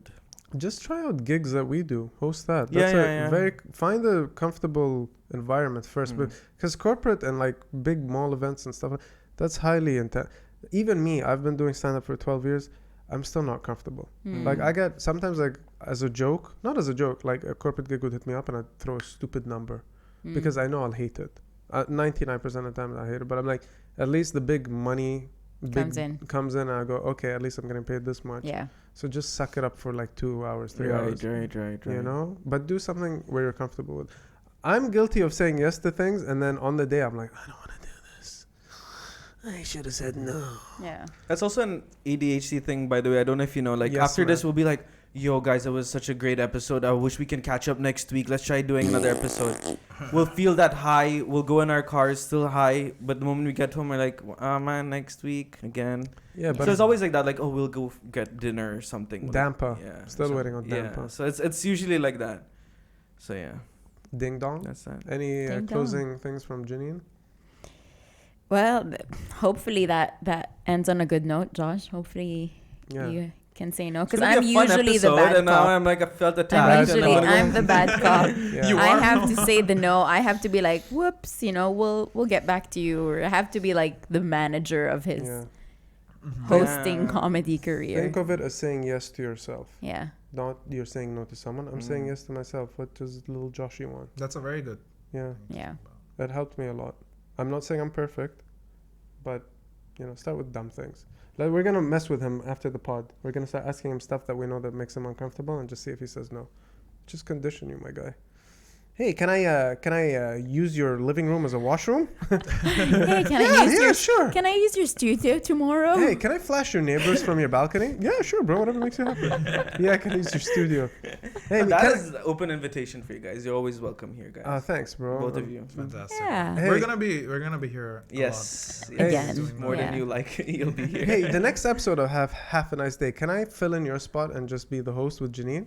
Just try out gigs that we do. Host that. Yeah, That's yeah, yeah. very find a comfortable environment first, Mm. because corporate and like big mall events and stuff, that's highly intense. Even me, I've been doing stand up for 12 years. I'm still not comfortable. Mm. Like I get sometimes like as a joke, not as a joke, like a corporate gig would hit me up and I'd throw a stupid number Mm. because I know I'll hate it. 99% of the time I hate it, but I'm like, at least the big money comes in and I go, okay, at least I'm getting paid this much. Yeah. So just suck it up for like 2 hours, 3 Right, hours. right. You know, but do something where you're comfortable with. I'm guilty of saying yes to things, and then on the day I'm like, I don't want to do this. I should have said no. Yeah. That's also an ADHD thing, by the way. I don't know if you know. Like Yes, after this, man. we'll be like, "Yo, guys, that was such a great episode. I wish we can catch up next week. Let's try doing another episode." We'll feel that high. We'll go in our cars, still high. But the moment we get home, we're like, man, next week again. Yeah, but So it's always like that. Like, oh, we'll go get dinner or something. Dampa. Yeah. Still so- waiting on yeah. Dampa. So it's usually like that. So yeah, Ding dong. that's that. Any Ding dong. closing things from Janine? Well, hopefully that ends on a good note, Josh. Hopefully Yeah. you can say no, It's because gonna I'm be a fun usually the episode, bad and now cop. I'm like I felt I'm attacked. bad and usually cop. I'm the bad cop. Yeah. You I are have no. to say the no. I have to be like, whoops, we'll get back to you, or I have to be like the manager of his Yeah. hosting Yeah. comedy career. Think of it as saying yes to yourself. Yeah. Not you're saying no to someone. I'm saying yes to myself. What does little Joshy want? That's a very good. Yeah. Yeah. That helped me a lot. I'm not saying I'm perfect, but start with dumb things. Like we're gonna mess with him after the pod. We're gonna start asking him stuff that we know that makes him uncomfortable, and just see if he says no. Just condition you, my guy. Hey, can I use your living room as a washroom? Hey, Sure. Can I use your studio tomorrow? Hey, can I flash your neighbors from your balcony? Yeah, sure, bro. Whatever makes you happy. Yeah, I can use your studio. Hey, That can is an open invitation for you guys. You're always welcome here, guys. thanks, bro. Both of you. Fantastic. Yeah. Hey. We're gonna be here. A Yes. lot. yes. Again. More Yeah. than you like. You'll be here. Hey, the next episode of Half a Nice Day, can I fill in your spot and just be the host with Janine?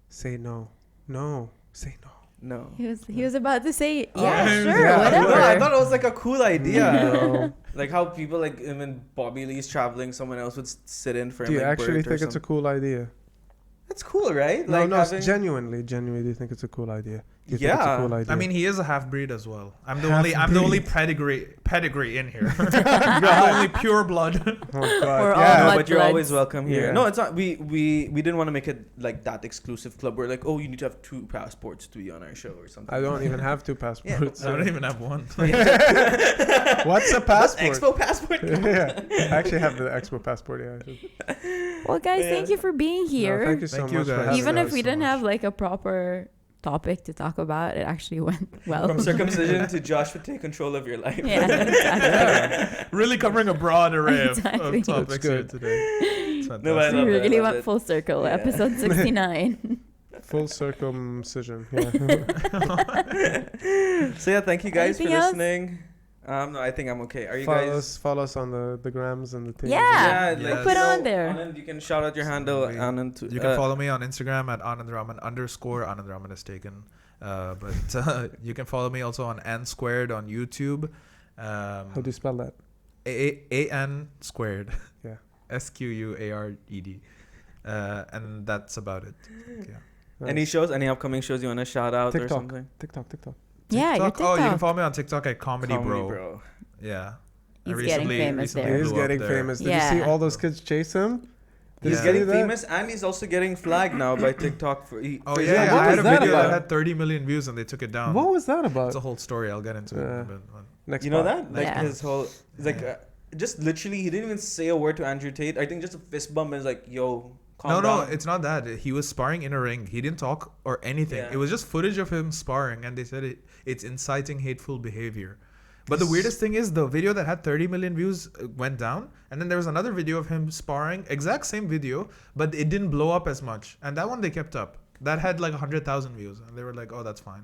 Say no. No. Say no. No. He was about to say, Oh, yeah, yeah. sure, Yeah. whatever. No, I thought it was like a cool idea. No. Like how people like when Bobby Lee's traveling, someone else would sit in for him. Do you like actually Bert or think it's a something. cool idea? That's cool, right? No, Like no, having- genuinely, do you think it's a cool idea? Do you think it's a Yeah. cool idea? I mean, he is a half breed as well. I'm the only pedigree in here. I'm the only pure blood. oh god, We're all yeah. No, mud but you're bloods. always welcome here. Yeah. No, it's not. We didn't want to make it like that exclusive club where like, oh, you need to have 2 passports to be on our show or something. I don't even have 2 passports. I don't even have one. What's a That's passport? Expo passport. Yeah, I actually have the Expo passport. Yeah, I should. Well, guys, Yeah. thank you for being No, here. thank you so Thank you, much for guys. having Even us. if we so didn't much. have like a proper topic to talk about, it actually went well. From circumcision to Josh would take control of your life. Yeah, exactly. Really covering a broad array Exactly. of topics here good. today. It's No, I We fantastic. love it, really love went it. full circle. Yeah. Episode 69. Full circumcision. Yeah. So yeah, thank you guys Anything for else? listening. No, I think I'm okay. Are you follow us on the grams and the things. Yeah. Yes. We'll put it on there. Anand, you can shout out your handle. Sweet. Anand. You can follow me on Instagram at Anand Raman _ Anand Raman is taken. But you can follow me also on N Squared on YouTube. How do you spell that? AN squared. Yeah. SQUARED. And that's about it. Yeah. Any shows? Any upcoming shows you want to shout out or TikTok. something? TikTok. Yeah, your TikTok? Oh, you can TikTok. follow me on TikTok at Comedy, Comedy Bro. Yeah. I He's getting famous recently there. He's blew up getting there. famous. Did Yeah. you see all those kids chase him? Did He's you getting see that? famous, and he's also getting flagged now by TikTok for. Oh for his yeah, What I had was a that video about? that had 30 million views and they took it down. What was that It's about? a whole story. I'll get into it. in a bit. Next You know part. that? Like Yeah. his whole. It's like just literally, he didn't even say a word to Andrew Tate. I think just a fist bump and it's like, yo, calm No, down. it's not that. He was sparring in a ring. He didn't talk or anything. Yeah. It was just footage of him sparring, and they said it's inciting hateful behavior. But the weirdest thing is the video that had 30 million views went down, and then there was another video of him sparring, exact same video, but it didn't blow up as much. And that one they kept up. That had like 100,000 views, and they were like, "Oh, that's fine."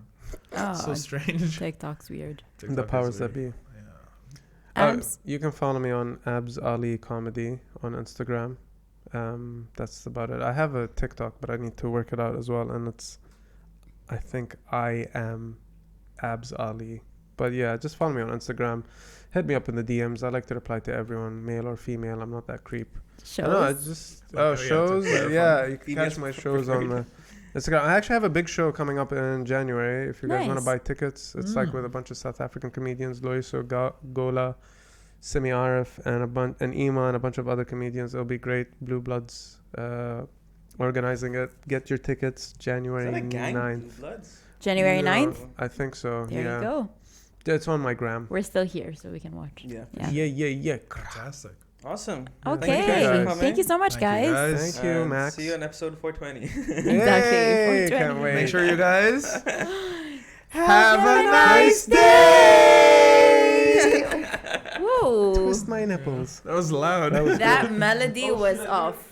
Oh, So strange. TikTok's weird. The TikTok is powers that weird. be. Yeah. You can follow me on Abs Ali Comedy on Instagram. That's about it. I have a TikTok, but I need to work it out as well. And I think I am Abs Ali. But yeah, just follow me on Instagram. Hit me up in the DMs. I like to reply to everyone, male or female. I'm not that creep. Shows. No, I just Oh, yeah, shows. to clarify. Yeah, you can Females catch my shows on the Instagram. I actually have a big show coming up in January. If you guys want Nice. to buy tickets, it's like with a bunch of South African comedians, Loiso Gola, Simi Arif, and Ima, and a bunch of other comedians. It'll be great. Blue Bloods organizing it. Get your tickets Is January that a gang? 9th. Blue Bloods? January Yeah, 9th. I think so. There yeah. you go. It's on my gram. We're still here, so we can watch. Yeah. Yeah. Yeah. Fantastic. Awesome. Okay. Thank you guys for guys. coming. Thank you so much, Thank you, guys. guys. Thank you, And Max. See you on episode 420. Exactly. Yay, 420. can't wait. Make sure you guys Have a nice day. Whoa. Twist my nipples. That was loud. That was That melody was off.